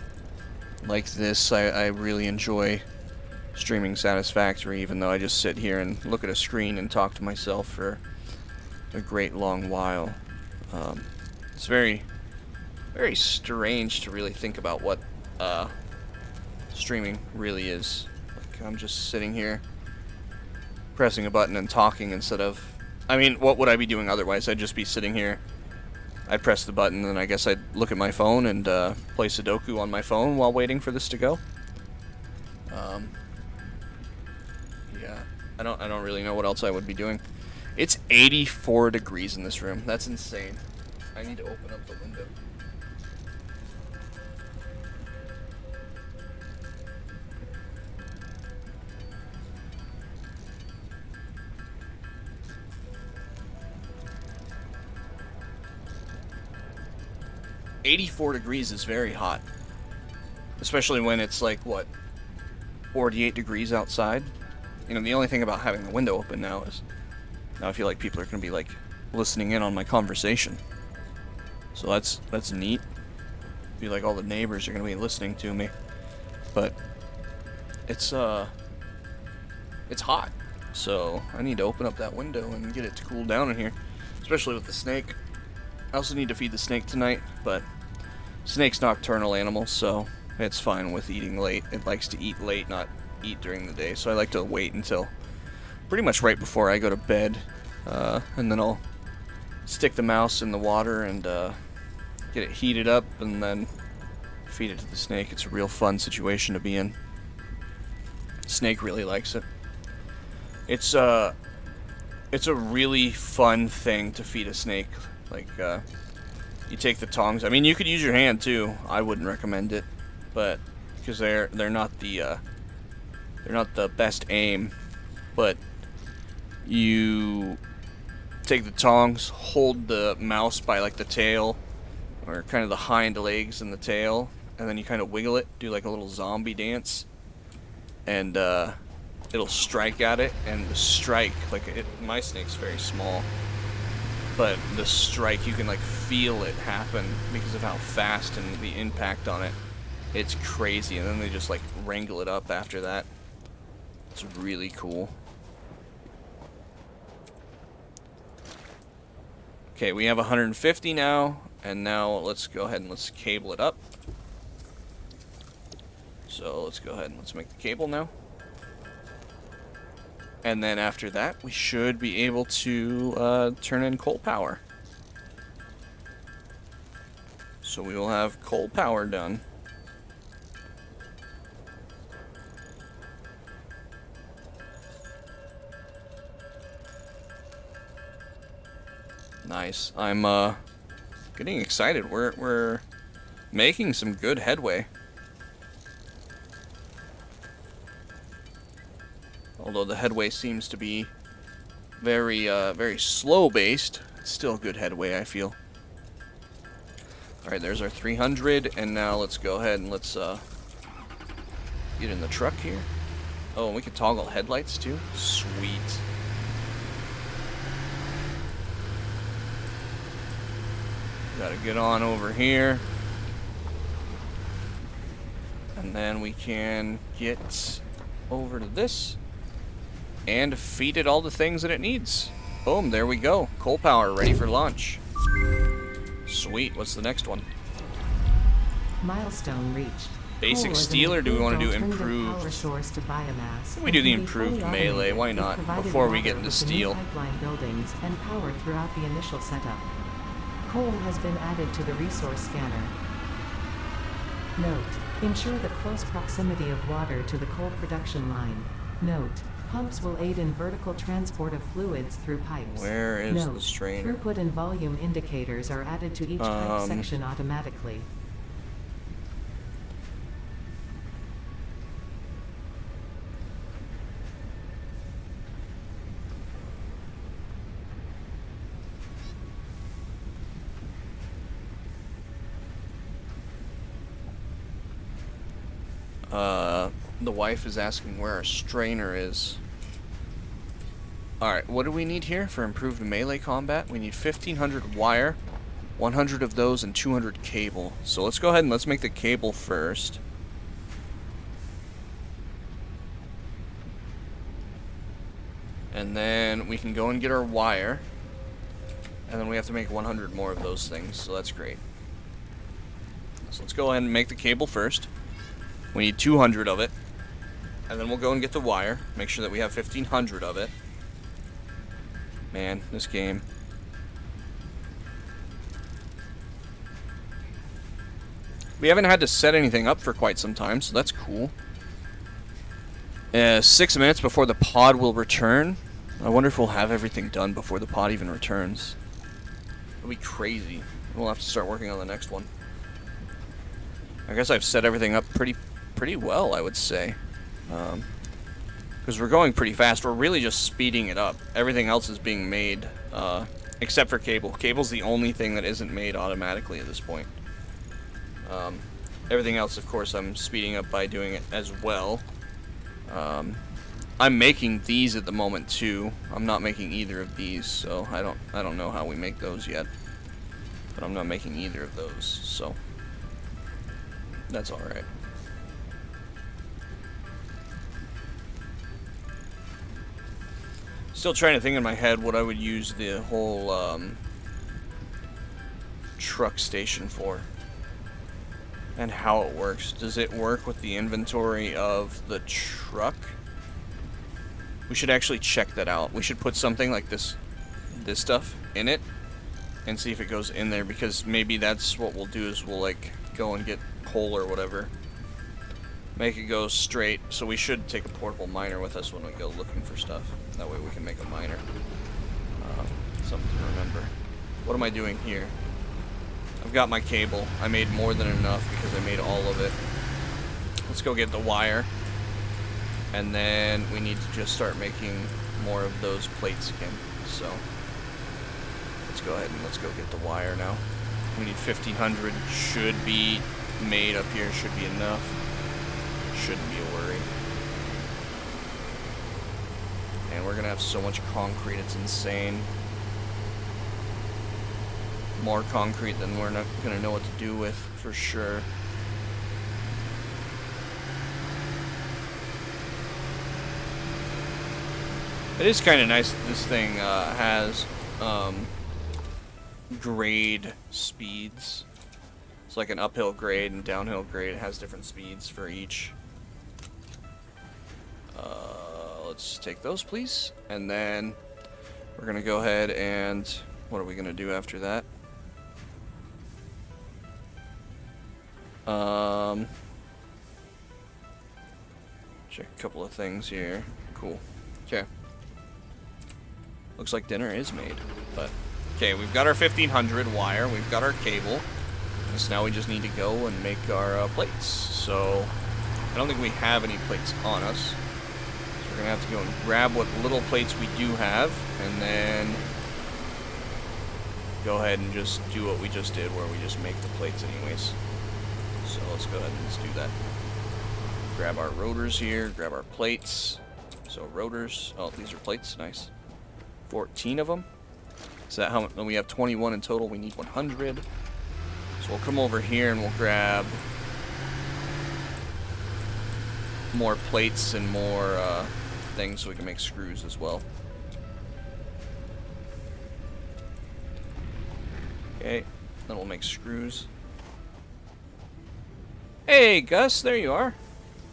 Like this, I really enjoy streaming Satisfactory, even though I just sit here and look at a screen and talk to myself for a great long while. It's very, very strange to really think about what streaming really is. Like, I'm just sitting here pressing a button and talking instead of... I mean, what would I be doing otherwise? I'd just be sitting here. I'd press the button, and I guess I'd look at my phone and play Sudoku on my phone while waiting for this to go. Yeah, I don't really know what else I would be doing. It's 84 degrees in this room. That's insane. I need to open up the window. .84 degrees is very hot. Especially when it's like, what, 48 degrees outside? You know, the only thing about having the window open now is, now I feel like people are going to be, like, listening in on my conversation. So that's neat. I feel like all the neighbors are going to be listening to me. But it's hot. So I need to open up that window and get it to cool down in here. Especially with the snake. I also need to feed the snake tonight, but snake's nocturnal animal, so it's fine with eating late. It likes to eat late, not eat during the day, so I like to wait until pretty much right before I go to bed, and then I'll stick the mouse in the water and get it heated up, and then feed it to the snake. It's a real fun situation to be in. Snake really likes it. It's a really fun thing to feed a snake. Like, you take the tongs. I mean, you could use your hand too. I wouldn't recommend it, but because they're not the best aim. But you take the tongs, hold the mouse by like the tail, or kind of the hind legs and the tail, and then you kind of wiggle it, do like a little zombie dance, and it'll strike at it. And the strike, like my snake's very small. But the strike, you can like feel it happen because of how fast and the impact on it. It's crazy, and then they just like wrangle it up after that. It's really cool. Okay, we have 150 now, and now let's go ahead and let's cable it up. So let's go ahead and let's make the cable now. And then after that, we should be able to turn in coal power. So we will have coal power done. Nice. I'm getting excited. We're making some good headway. Although the headway seems to be very, very slow-based, it's still good headway, I feel. Alright, there's our 300, and now let's go ahead and let's get in the truck here. Oh, and we can toggle headlights too? Sweet. Gotta get on over here. And then we can get over to this. And feed it all the things that it needs. Boom, there we go. Coal power ready for launch. Sweet, what's the next one? Milestone reached. Basic steel, or do we want to do improved? Power source to biomass. We do the improved melee, why not? Before we get into steel. Pipeline buildings and power throughout the initial setup. Coal has been added to the resource scanner. Note: ensure the close proximity of water to the coal production line. Note: Pumps will aid in vertical transport of fluids through pipes. Where is Note, the strainer? Throughput and volume indicators are added to each pipe section automatically. The wife is asking where our strainer is. Alright, what do we need here for improved melee combat? We need 1,500 wire, 100 of those, and 200 cable. So let's go ahead and let's make the cable first. And then we can go and get our wire. And then we have to make 100 more of those things, so that's great. So let's go ahead and make the cable first. We need 200 of it. And then we'll go and get the wire. Make sure that we have 1,500 of it. Man, this game. We haven't had to set anything up for quite some time, so that's cool. 6 minutes before the pod will return. I wonder if we'll have everything done before the pod even returns. It'll be crazy. We'll have to start working on the next one. I guess I've set everything up pretty well, I would say. Because we're going pretty fast. We're really just speeding it up. Everything else is being made, except for cable. Cable's the only thing that isn't made automatically at this point. Everything else, of course, I'm speeding up by doing it as well. I'm making these at the moment too. I'm not making either of these, so I don't know how we make those yet. But I'm not making either of those, so that's all right. Still trying to think in my head what I would use the whole truck station for. And how it works. Does it work with the inventory of the truck? We should actually check that out. We should put something like this stuff in it and see if it goes in there, because maybe that's what we'll do is we'll like go and get coal or whatever. Make it go straight. So we should take a portable miner with us when we go looking for stuff. That way we can make a miner. Something to remember. What am I doing here? I've got my cable. I made more than enough because I made all of it. Let's go get the wire. And then we need to just start making more of those plates again. So let's go ahead and let's go get the wire now. We need 1,500. Should be made up here. Should be enough. Shouldn't be a worry. And we're gonna have so much concrete, it's insane. More concrete than we're not gonna know what to do with, for sure. It is kind of nice that this thing has grade speeds. It's like an uphill grade and downhill grade. It has different speeds for each. Let's take those, please. And then we're gonna go ahead and what are we gonna do after that? Check a couple of things here. Cool. Okay. Looks like dinner is made, but okay, we've got our 1,500 wire, we've got our cable, so now we just need to go and make our plates. So I don't think we have any plates on us, so we're gonna have to go and grab what little plates we do have, and then go ahead and just do what we just did, where we just make the plates anyways. So let's go ahead and let's do that. Grab our rotors here, grab our plates. So rotors, oh, these are plates, nice. 14 of them. So that how much? We have 21 in total. We need 100. So we'll come over here and we'll grab more plates and more things so we can make screws as well. Okay, then we'll make screws. Hey, Gus, there you are.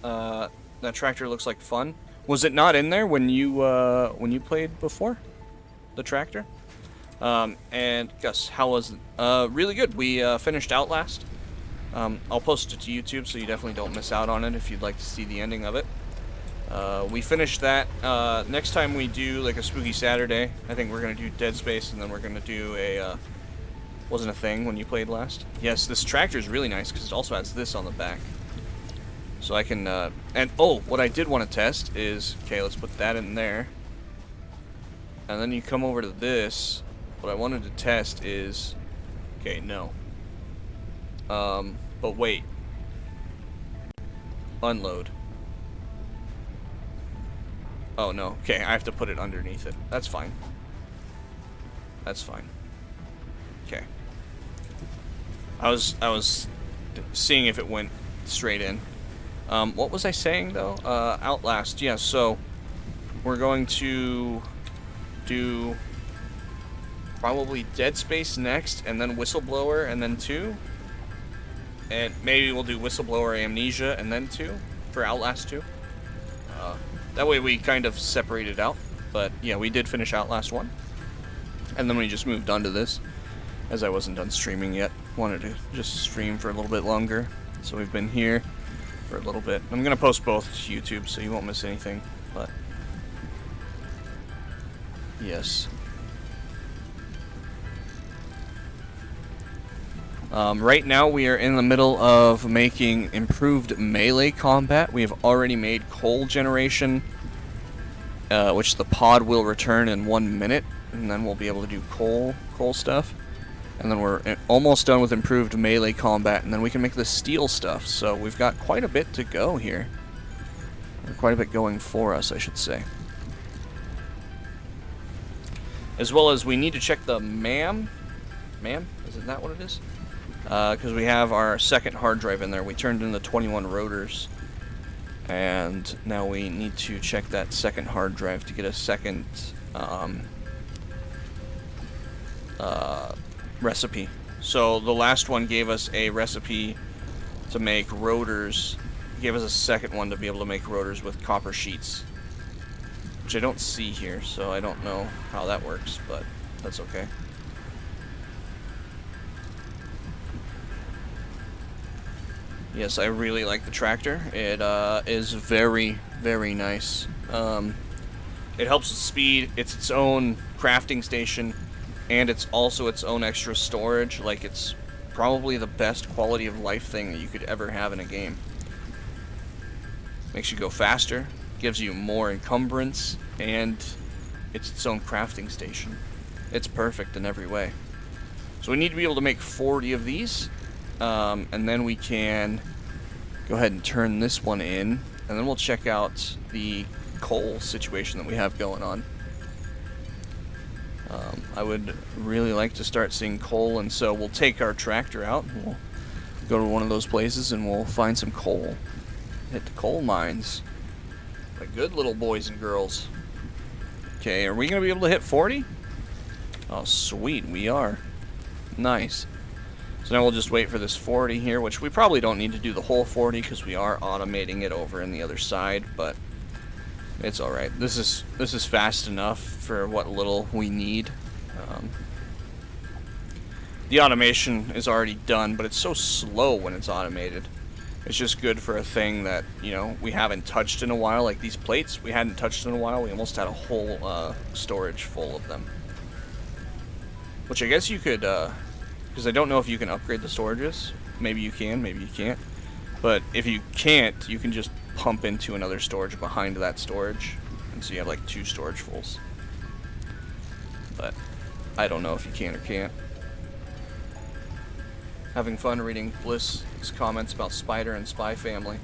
That tractor looks like fun. Was it not in there when you played before? The tractor? And Gus, how was it? Really good. We finished Outlast. I'll post it to YouTube so you definitely don't miss out on it if you'd like to see the ending of it. We finished that. Next time we do like a spooky Saturday, I think we're gonna do Dead Space, and then we're gonna do a wasn't a thing when you played last. Yes, this tractor is really nice because it also has this on the back, so I can and oh, what I did want to test is, okay, let's put that in there, and then you come over to this. What I wanted to test is, okay, no, but wait, unload. Oh no, okay, I have to put it underneath it. That's fine. That's fine. Okay. I was seeing if it went straight in. What was I saying though? Outlast, yeah, so we're going to do probably Dead Space next, and then Whistleblower, and then 2. And maybe we'll do Whistleblower, Amnesia, and then 2 for Outlast 2. That way we kind of separated out. But yeah, we did finish Outlast 1. And then we just moved on to this, as I wasn't done streaming yet. Wanted to just stream for a little bit longer. So we've been here for a little bit. I'm going to post both to YouTube so you won't miss anything. But yes. Right now we are in the middle of making improved melee combat. We have already made coal generation, which the pod will return in 1 minute, and then we'll be able to do coal stuff. And then we're almost done with improved melee combat, and then we can make the steel stuff. So we've got quite a bit to go here. Or quite a bit going for us, I should say. As well as we need to check the MAM. MAM? Is that what it is? Because we have our second hard drive in there. We turned in the 21 rotors, and now we need to check that second hard drive to get a second recipe. So the last one gave us a recipe to make rotors. It gave us a second one to be able to make rotors with copper sheets, which I don't see here, so I don't know how that works, but that's okay. Yes, I really like the tractor. It is very, very nice. It helps with speed. It's its own crafting station, and it's also its own extra storage. Like, it's probably the best quality of life thing that you could ever have in a game. Makes you go faster, gives you more encumbrance, and it's its own crafting station. It's perfect in every way. So we need to be able to make 40 of these. And then we can go ahead and turn this one in, and then we'll check out the coal situation that we have going on. I would really like to start seeing coal, and so we'll take our tractor out, and we'll go to one of those places, and we'll find some coal. Hit the coal mines. Like good little boys and girls. Okay, are we going to be able to hit 40? Oh, sweet, we are. Nice. So now we'll just wait for this 40 here, which we probably don't need to do the whole 40 because we are automating it over in the other side, but it's alright. This is fast enough for what little we need. The automation is already done, but it's so slow when it's automated. It's just good for a thing that, you know, we haven't touched in a while. Like these plates, we hadn't touched in a while. We almost had a whole storage full of them. Which I guess you could... because I don't know if you can upgrade the storages. Maybe you can, maybe you can't. But if you can't, you can just pump into another storage behind that storage. And so you have like 2 storage fulls. But I don't know if you can or can't. Having fun reading Bliss's comments about Spider and Spy Family.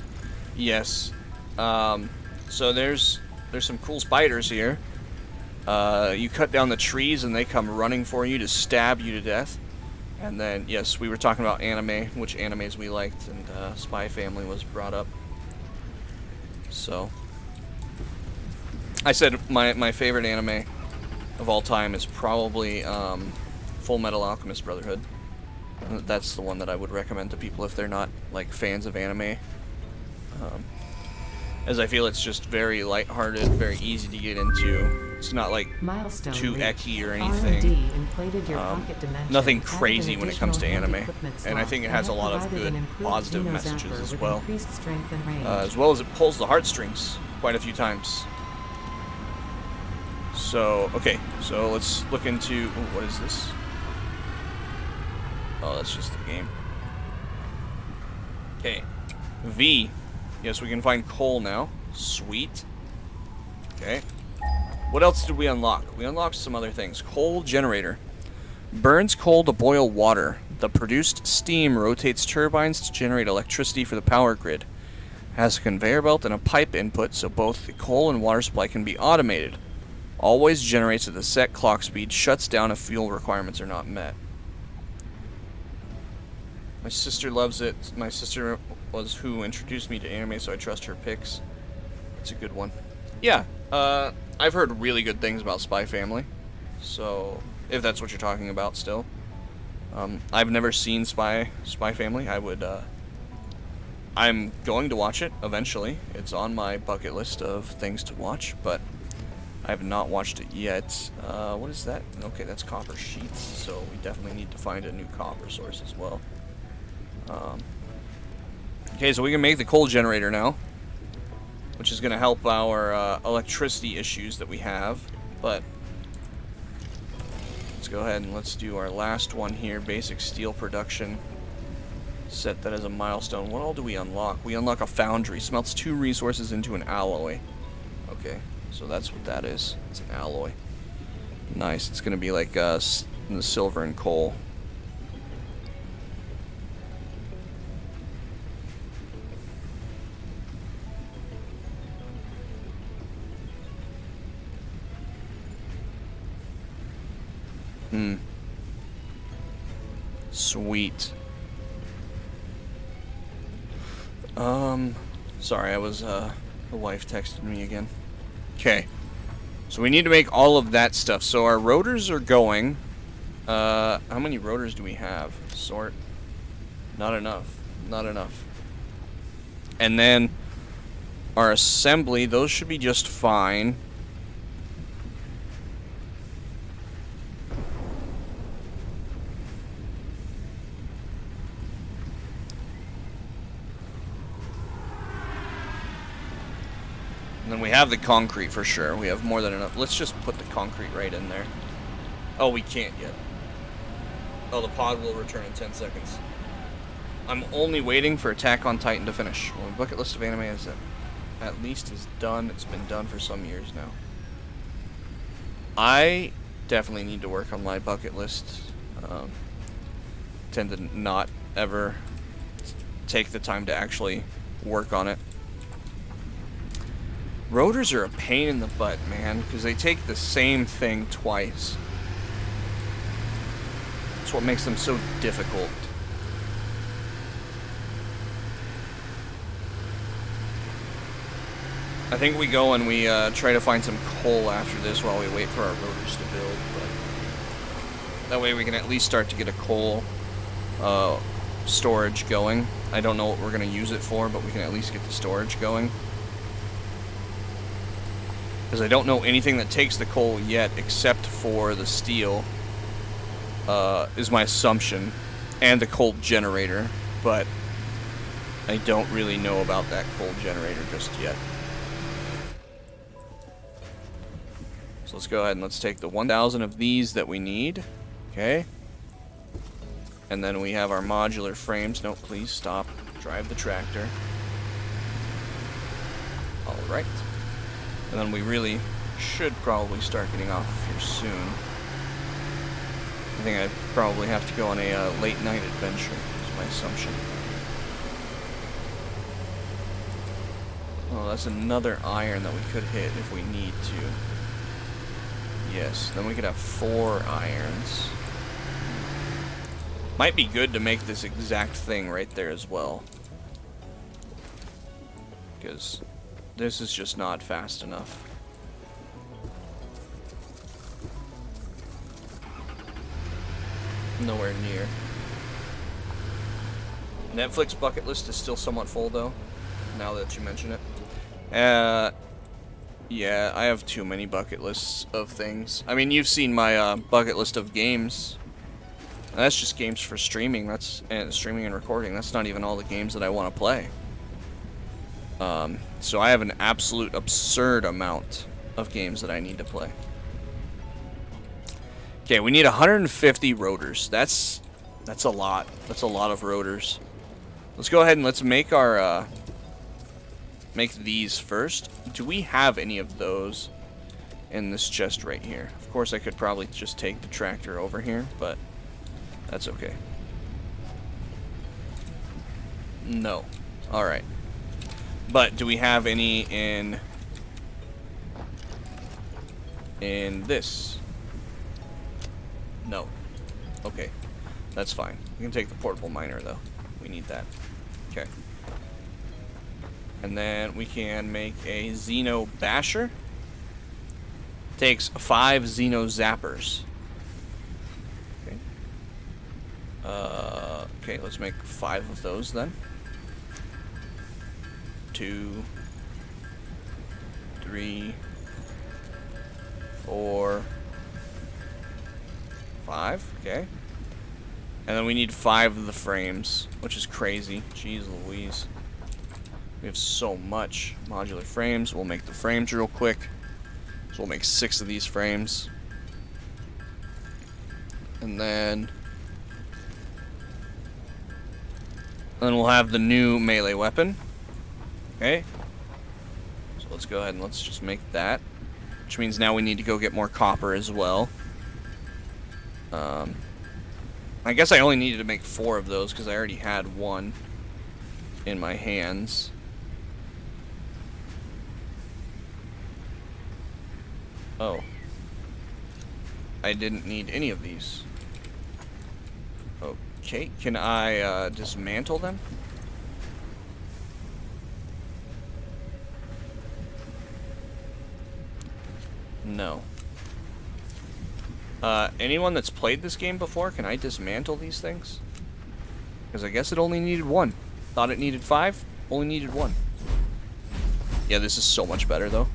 Yes. So there's some cool spiders here. You cut down the trees and they come running for you to stab you to death. And then, yes, we were talking about anime, which animes we liked, and Spy Family was brought up. So, I said my favorite anime of all time is probably Full Metal Alchemist Brotherhood. That's the one that I would recommend to people if they're not like fans of anime. As I feel it's just very lighthearted, very easy to get into. It's not like Milestone too reached. ecky or R&D anything. inflated your pocket dimension, Nothing added crazy an when it comes to additional anime. hand-equipment And I slot, think it has a lot of provided good an improved positive Xeno messages zapper as with well. increased strength and range. As well as it pulls the heartstrings. quite a few times. So, okay, so let's look into... Ooh, what is this? Oh, that's just the game. Okay. V. Yes, we can find coal now. Sweet. Okay. What else did we unlock? We unlocked some other things. Coal generator. Burns coal to boil water. The produced steam rotates turbines to generate electricity for the power grid. Has a conveyor belt and a pipe input, so both the coal and water supply can be automated. Always generates at the set clock speed, shuts down if fuel requirements are not met. My sister loves it. My sister was who introduced me to anime, so I trust her picks. It's a good one. Yeah, I've heard really good things about Spy Family. So, if that's what you're talking about still. I've never seen Spy Family. I'm going to watch it eventually. It's on my bucket list of things to watch, but I have not watched it yet. What is that? Okay, that's copper sheets, so we definitely need to find a new copper source as well. Okay, so we can make the coal generator now, which is going to help our electricity issues that we have, but let's go ahead and let's do our last one here, basic steel production. Set that as a milestone. What all do we unlock? We unlock a foundry. Smelts 2 resources into an alloy. Okay. So that's what that is. It's an alloy. Nice. It's going to be like the silver and coal. Sweet. Sorry, the wife texted me again. Okay. So we need to make all of that stuff. So our rotors are going. How many rotors do we have? Sort. Not enough. Not enough. And then our assembly, those should be just fine. And then we have the concrete for sure. We have more than enough. Let's just put the concrete right in there. Oh, we can't yet. Oh, the pod will return in 10 seconds. I'm only waiting for Attack on Titan to finish. Well, my bucket list of anime is at least is done. It's been done for some years now. I definitely need to work on my bucket list. Tend to not ever take the time to actually work on it. Rotors are a pain in the butt, man, because they take the same thing twice. That's what makes them so difficult. I think we go and we try to find some coal after this while we wait for our rotors to build. But that way we can at least start to get a coal storage going. I don't know what we're going to use it for, but we can at least get the storage going. Because I don't know anything that takes the coal yet except for the steel, is my assumption, and the coal generator, but I don't really know about that coal generator just yet. So let's go ahead and let's take the 1,000 of these that we need, okay? And then we have our modular frames. No, please stop. Drive the tractor. Alright. And then we really should probably start getting off here soon. I think I'd probably have to go on a late night adventure, is my assumption. Oh, that's another iron that we could hit if we need to. Yes, then we could have 4 irons. Might be good to make this exact thing right there as well. Because this is just not fast enough. Nowhere near. Netflix bucket list is still somewhat full though, now that you mention it. Yeah, I have too many bucket lists of things. I mean, you've seen my bucket list of games. That's just games for streaming. That's streaming and recording. That's not even all the games that I want to play. so I have an absolute absurd amount of games that I need to play. Okay, we need 150 rotors. That's a lot. That's a lot of rotors. Let's go ahead and let's make our make these first. Do we have any of those in this chest right here? Of course, I could probably just take the tractor over here, but that's okay. No. All right. But do we have any in this? No. Okay. That's fine. We can take the portable miner, though. We need that. Okay. And then we can make a Xeno Basher. Takes 5 Xeno Zappers. Okay. Okay, let's make 5 of those then. 2, 3, 4, 5. Okay. And then we need 5 of the frames, which is crazy. Jeez Louise. We have so much modular frames. We'll make the frames real quick. So we'll make 6 of these frames. And then we'll have the new melee weapon. Okay. So let's go ahead and let's just make that. Which means now we need to go get more copper as well. I guess I only needed to make 4 of those because I already had 1 in my hands. Oh. I didn't need any of these. Okay, can I dismantle them? No. Anyone that's played this game before, can I dismantle these things? Because I guess it only needed 1. Thought it needed 5, only needed 1. Yeah, this is so much better, though.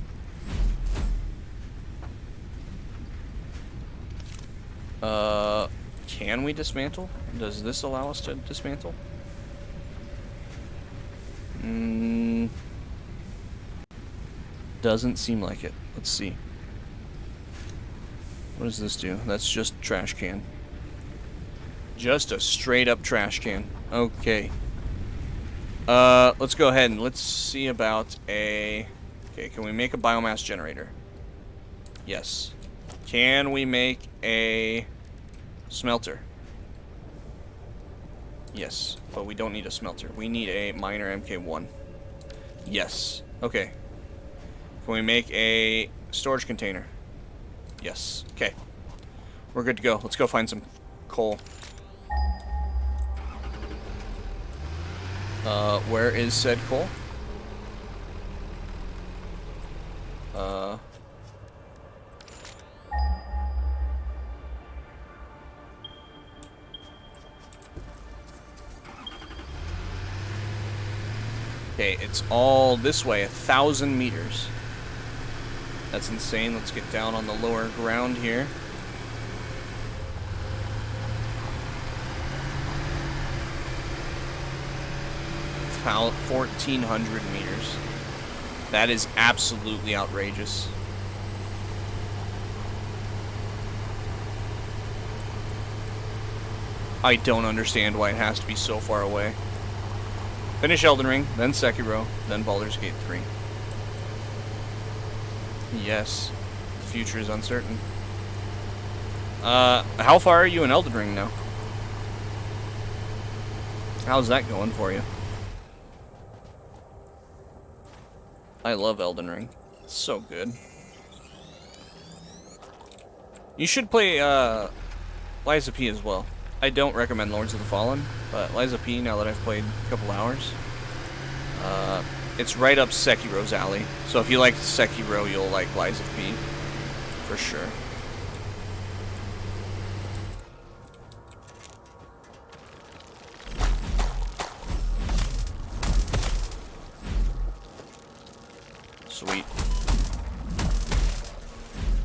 Can we dismantle? Does this allow us to dismantle? Doesn't seem like it. Let's see. What does this do? That's just trash can. Just a straight up trash can. Okay. Let's go ahead and let's see about a... Okay, can we make a biomass generator? Yes. Can we make a smelter? Yes, but we don't need a smelter. We need a miner MK1. Yes. Okay. Can we make a storage container? Yes. Okay. We're good to go. Let's go find some coal. Where is said coal? Okay, it's all this way, 1,000 meters. That's insane. Let's get down on the lower ground here. About 1,400 meters. That is absolutely outrageous. I don't understand why it has to be so far away. Finish Elden Ring, then Sekiro, then Baldur's Gate 3. Yes, the future is uncertain. How far are you in Elden Ring now? How's that going for you? I love Elden Ring. It's so good. You should play Liza P as well. I don't recommend Lords of the Fallen, but Liza P, now that I've played a couple hours, it's right up Sekiro's alley. So if you like Sekiro, you'll like Liza P, for sure. Sweet.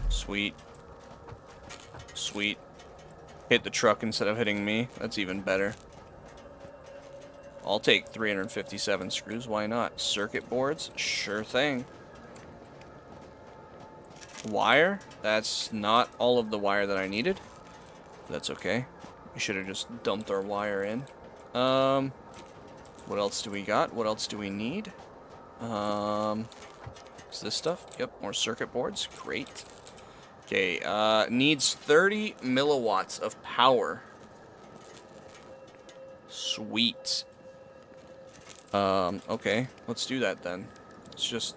Sweet. Sweet. Hit the truck instead of hitting me. That's even better. I'll take 357 screws. Why not? Circuit boards? Sure thing. Wire? That's not all of the wire that I needed. That's okay. We should have just dumped our wire in. What else do we got? What else do we need? Is this stuff? Yep, more circuit boards. Great. Okay, needs 30 milliwatts of power. Sweet. Okay, let's do that then. Let's just...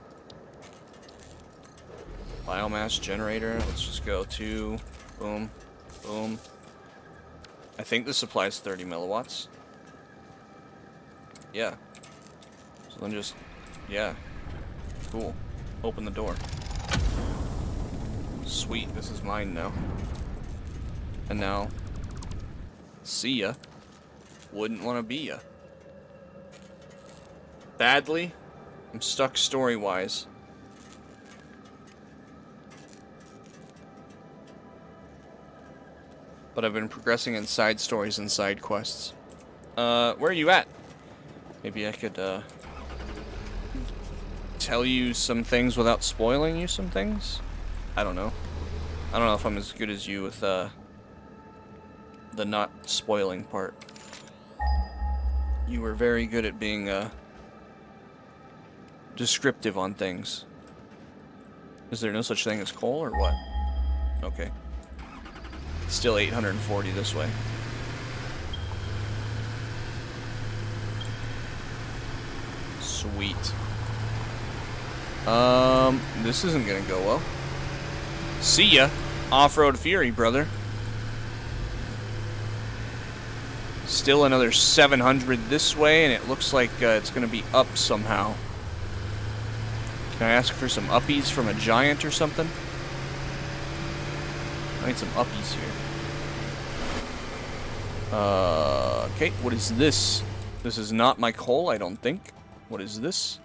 Biomass generator. Let's just go to... Boom. Boom. I think this supplies 30 milliwatts. Yeah. So then just... Yeah. Cool. Open the door. Sweet, this is mine now. And now... See ya. Wouldn't want to be ya. Badly? I'm stuck story-wise. But I've been progressing in side stories and side quests. Where are you at? Maybe I could, tell you some things without spoiling you some things? I don't know. I don't know if I'm as good as you with, the not spoiling part. You were very good at being, descriptive on things. Is there no such thing as coal, or what? Okay. Still 840 this way. Sweet. This isn't gonna go well. See ya, Off-Road Fury, brother. Still another 700 this way, and it looks like it's gonna be up somehow. Can I ask for some uppies from a giant or something? I need some uppies here. Okay, what is this? This is not my coal, I don't think. What is this?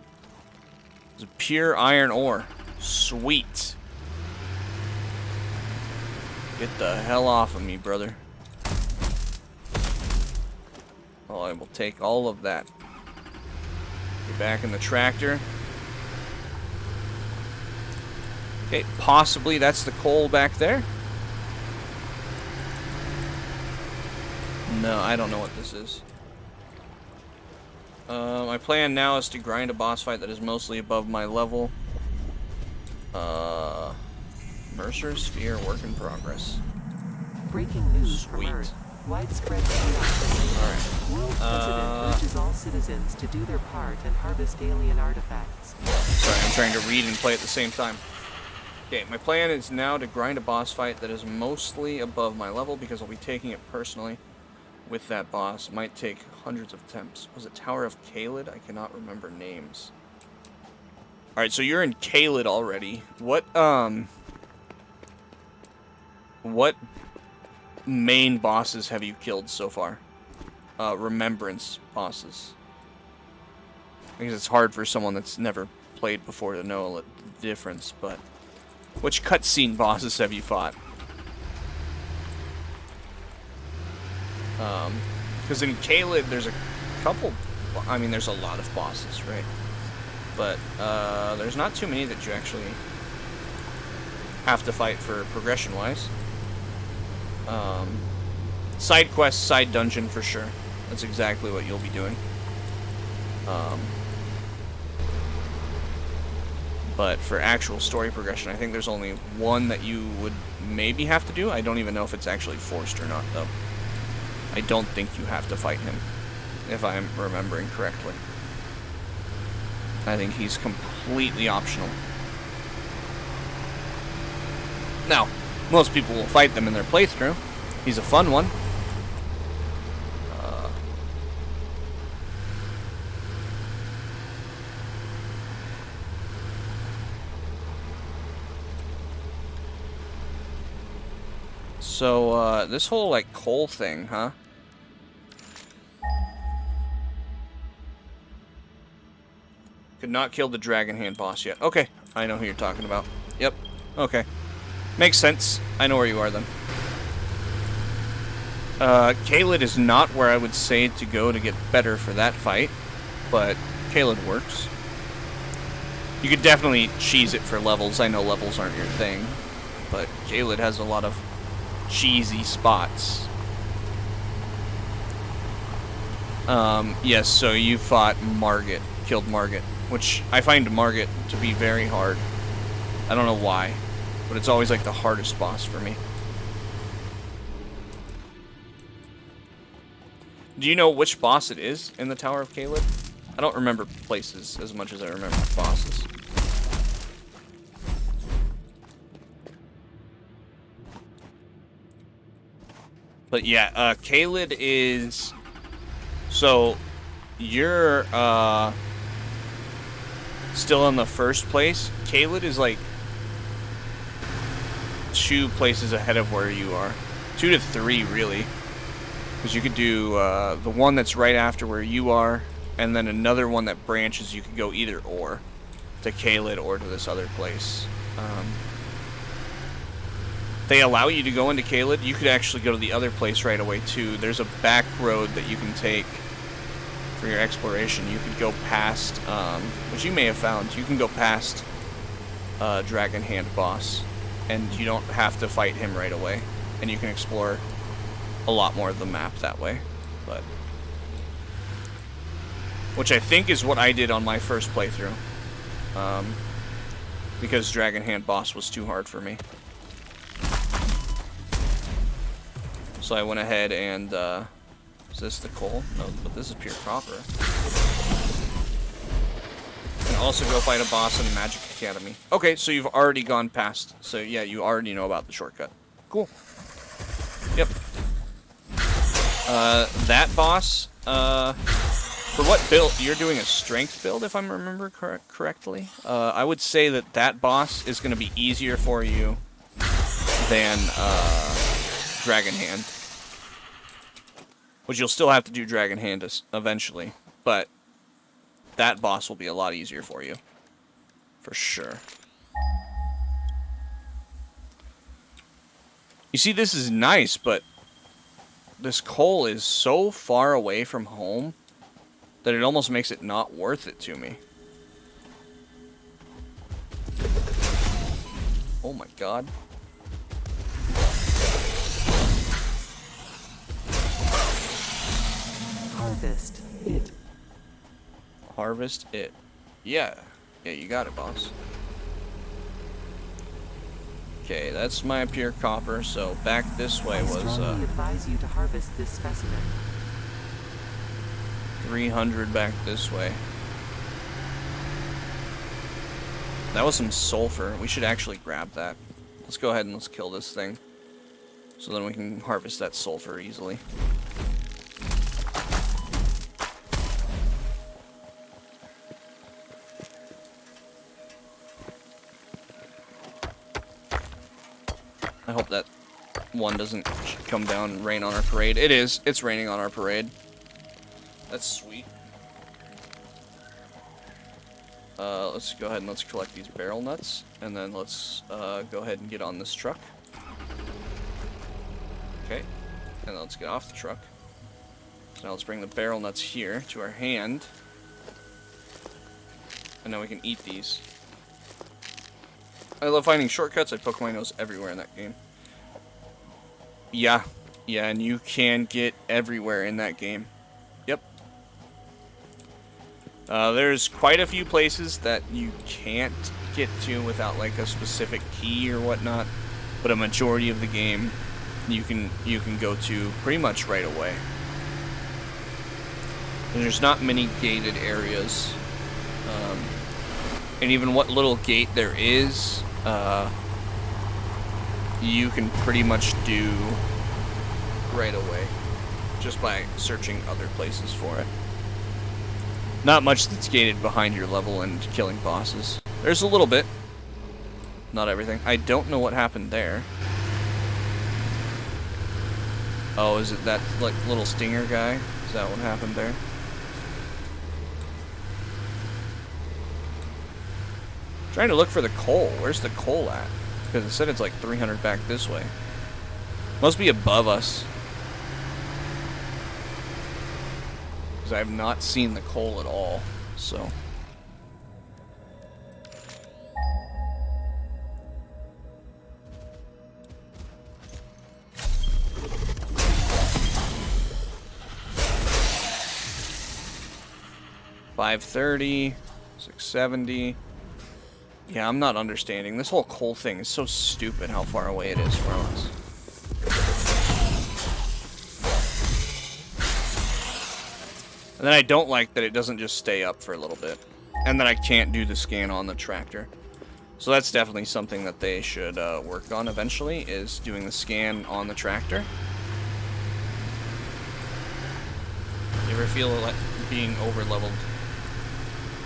It's a pure iron ore. Sweet. Get the hell off of me, brother. Oh, I will take all of that. Get back in the tractor. Okay, possibly that's the coal back there. No, I don't know what this is. My plan now is to grind a boss fight that is mostly above my level. Mercer Sphere, work in progress. Breaking news Sweet. from Earth. Widespread chaos. Alright. World President urges all citizens to do their part and harvest alien artifacts. Sorry, I'm trying to read and play at the same time. Okay, my plan is now to grind a boss fight that is mostly above my level because I'll be taking it personally with that boss. It might take hundreds of attempts. Was it Tower of Kaled? I cannot remember names. Alright, so you're in Kaled already. What main bosses have you killed so far? Remembrance bosses. I guess it's hard for someone that's never played before to know the difference, but... Which cutscene bosses have you fought? Because in Kaled, there's a couple... I mean, there's a lot of bosses, right? But, there's not too many that you actually have to fight for progression-wise. Side quest, side dungeon for sure. That's exactly what you'll be doing. But for actual story progression, I think there's only one that you would maybe have to do. I don't even know if it's actually forced or not, though. I don't think you have to fight him, if I'm remembering correctly. I think he's completely optional. Now, most people will fight them in their playthrough. He's a fun one. So, this whole, like, coal thing, huh? Could not kill the Dragon Hand boss yet. Okay, I know who you're talking about. Yep, okay. Makes sense. I know where you are, then. Kaled is not where I would say to go to get better for that fight, but Kaled works. You could definitely cheese it for levels. I know levels aren't your thing, but Kaled has a lot of cheesy spots. Yes, so you fought Margit, killed Margit, which I find Margit to be very hard. I don't know why, but it's always like the hardest boss for me. Do you know which boss it is in the Tower of Kaled? I don't remember places as much as I remember bosses. But yeah, Kaled is... So, you're, still in the first place. Kaled is like 2 places ahead of where you are. 2 to 3, really. Because you could do the one that's right after where you are, and then another one that branches. You could go either or, to Kaled or to this other place. They allow you to go into Kaled. You could actually go to the other place right away too. There's a back road that you can take for your exploration. You could go past, which you may have found. You can go past Dragon Hand boss, and you don't have to fight him right away, and you can explore a lot more of the map that way, but which I think is what I did on my first playthrough, because Dragon Hand boss was too hard for me. So I went ahead and is this the coal? No, but this is pure copper. And also go fight a boss in the Magic Academy. Okay, so you've already gone past. So yeah, you already know about the shortcut. Cool. Yep. That boss, for what build? You're doing a strength build, if I remember correctly. I would say that that boss is going to be easier for you than Dragon Hand. Which you'll still have to do Dragon Hand eventually, but that boss will be a lot easier for you. For sure. You see, this is nice, but this coal is so far away from home that it almost makes it not worth it to me. Oh my god. Harvest it. Harvest it. Yeah. Yeah, you got it, boss. Okay, that's my pure copper, so back this way was, I strongly advise you to harvest this specimen. 300 back this way. That was some sulfur. We should actually grab that. Let's go ahead and let's kill this thing, so then we can harvest that sulfur easily. I hope that one doesn't come down and rain on our parade. It is. It's raining on our parade. That's sweet. Let's go ahead and let's collect these barrel nuts, and then let's go ahead and get on this truck. Okay, and let's get off the truck. So now let's bring the barrel nuts here to our hand, and now we can eat these. I love finding shortcuts. I poke my nose everywhere in that game. Yeah, and you can get everywhere in that game. Yep. There's quite a few places that you can't get to without like a specific key or whatnot, but a majority of the game you can go to pretty much right away. And there's not many gated areas, and even what little gate there is, you can pretty much do right away just by searching other places for it. Not much that's gated behind your level and killing bosses. There's a little bit. Not everything. I don't know what happened there. Oh, is it that like little stinger guy? Is that what happened there? Trying to look for the coal. Where's the coal at? Because it said it's like 300 back this way. Must be above us. because I have not seen the coal at all. So. $530, $670. Yeah, I'm not understanding. This whole coal thing is so stupid how far away it is from us. And then I don't like that it doesn't just stay up for a little bit. And that I can't do the scan on the tractor. So that's definitely something that they should work on eventually, is doing the scan on the tractor. You ever feel like being over-leveled?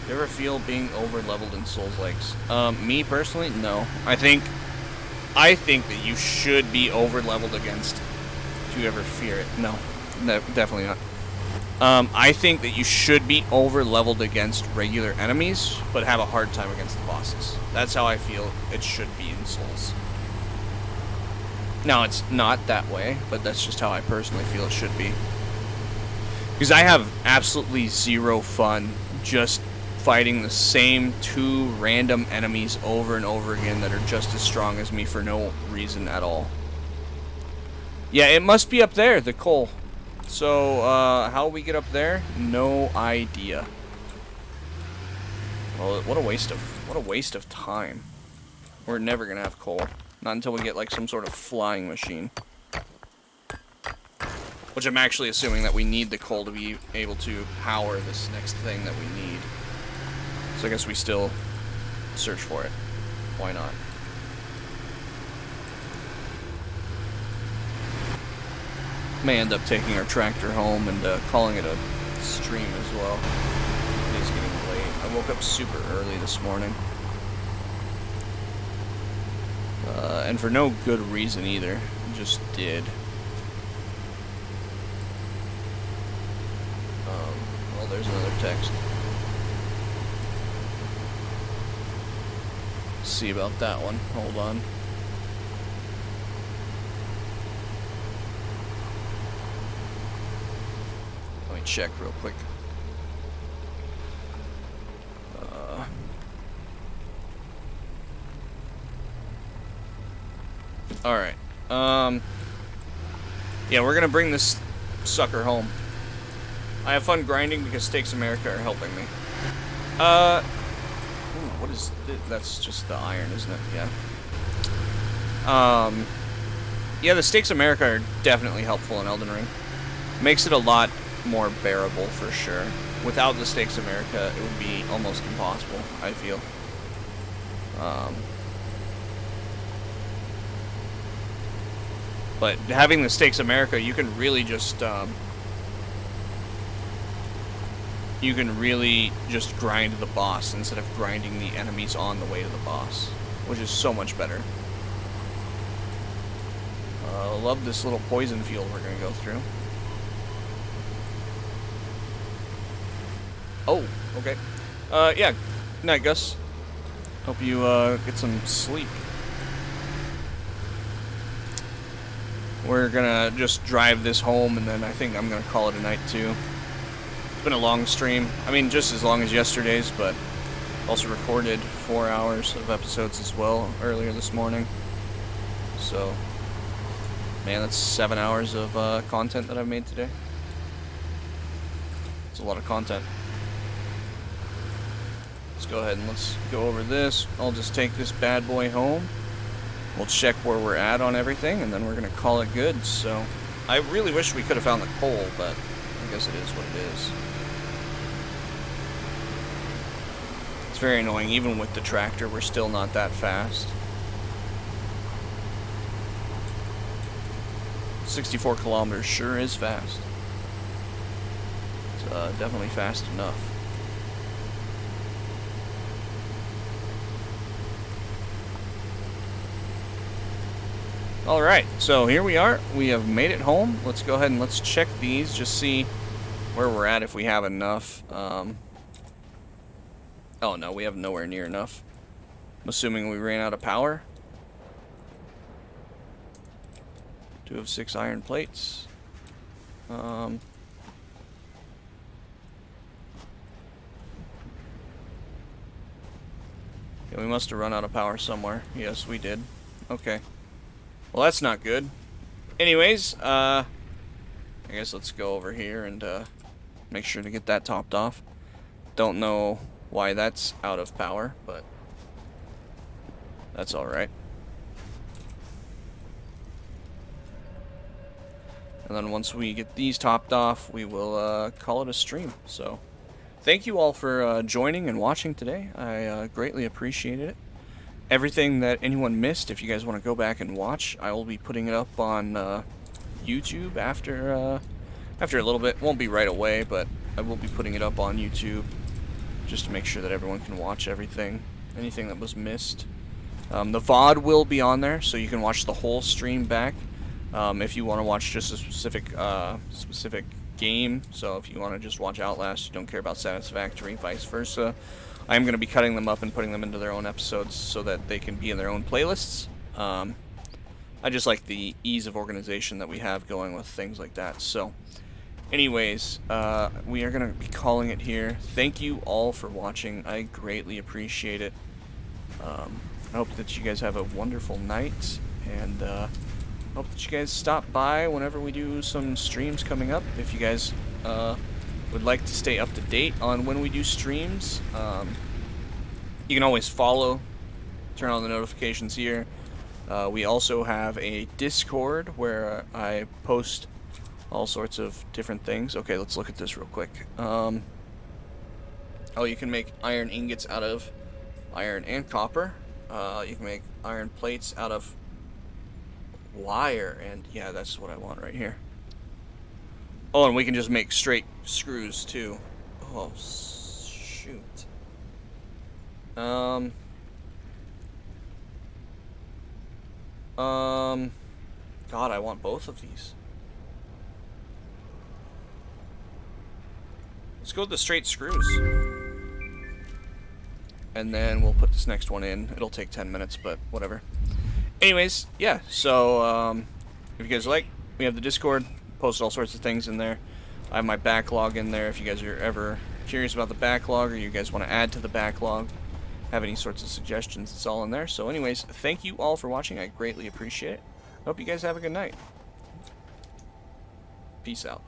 You ever feel being over-leveled in Souls Likes? Me personally, no. I think that you should be over-leveled against. Do you ever fear it? No, definitely not. I think that you should be over-leveled against regular enemies, but have a hard time against the bosses. That's how I feel it should be in Souls. Now, it's not that way, but that's just how I personally feel it should be. Because I have absolutely zero fun just fighting the same 2 random enemies over and over again that are just as strong as me for no reason at all. Yeah, it must be up there, the coal. So, how we get up there? No idea. Well, what a waste of time. We're never gonna have coal. Not until we get like some sort of flying machine. Which I'm actually assuming that we need the coal to be able to power this next thing that we need. So I guess we still search for it. Why not? May end up taking our tractor home and calling it a stream as well. It is getting late. I woke up super early this morning. And for no good reason either. Just did. Well, there's another text. See about that one. Hold on. Let me check real quick. Alright. Yeah, we're gonna bring this sucker home. I have fun grinding because Steaks America are helping me. Ooh, what is this? That's just the iron, isn't it? Yeah. Yeah, the Steaks America are definitely helpful in Elden Ring. Makes it a lot more bearable for sure. Without the Steaks America, it would be almost impossible, I feel. But having the Steaks America, you can really just grind the boss instead of grinding the enemies on the way to the boss, which is so much better. Love this little poison field we're gonna go through. Oh, okay. Yeah. Good night, Gus. Hope you get some sleep. We're gonna just drive this home, and then I think I'm gonna call it a night too. It's been a long stream. I mean, just as long as yesterday's, but also recorded 4 hours of episodes as well earlier this morning. So, man, that's 7 hours of content that I've made today. It's a lot of content. Let's go ahead and let's go over this. I'll just take this bad boy home. We'll check where we're at on everything, and then we're going to call it good. So, I really wish we could have found the coal, but I guess it is what it is. It's very annoying. Even with the tractor, we're still not that fast. 64 kilometers sure is fast. It's definitely fast enough. Alright, so here we are. We have made it home. Let's go ahead and let's check these, just see where we're at, if we have enough. Oh no, we have nowhere near enough. I'm assuming we ran out of power. 2 of 6 iron plates. Yeah, we must have run out of power somewhere. Yes, we did. Okay. Well, that's not good. Anyways, I guess let's go over here and make sure to get that topped off. Don't know why that's out of power, but that's alright. And then once we get these topped off, we will call it a stream. So, thank you all for joining and watching today. I greatly appreciated it. Everything that anyone missed, if you guys want to go back and watch, I will be putting it up on YouTube after a little bit. Won't be right away, but I will be putting it up on YouTube just to make sure that everyone can watch everything, anything that was missed. The VOD will be on there, so you can watch the whole stream back. If you want to watch just a specific game, so if you want to just watch Outlast, you don't care about Satisfactory, vice versa, I'm going to be cutting them up and putting them into their own episodes so that they can be in their own playlists. I just like the ease of organization that we have going with things like that. So, anyways, we are going to be calling it here. Thank you all for watching. I greatly appreciate it. I hope that you guys have a wonderful night, and hope that you guys stop by whenever we do some streams coming up. If you guys would like to stay up to date on when we do streams, you can always follow, turn on the notifications here. We also have a Discord where I post all sorts of different things. Okay, let's look at this real quick. Oh, you can make iron ingots out of iron and copper. You can make iron plates out of wire, and yeah, that's what I want right here. Oh, and we can just make straight screws too. Oh, shoot. God, I want both of these. Let's go with the straight screws. And then we'll put this next one in. It'll take 10 minutes, but whatever. Anyways, yeah, so if you guys like, we have the Discord, posted all sorts of things in there. I have my backlog in there if you guys are ever curious about the backlog, or you guys want to add to the backlog, have any sorts of suggestions, it's all in there. So anyways, thank you all for watching. I greatly appreciate it. Hope you guys have a good night. Peace out.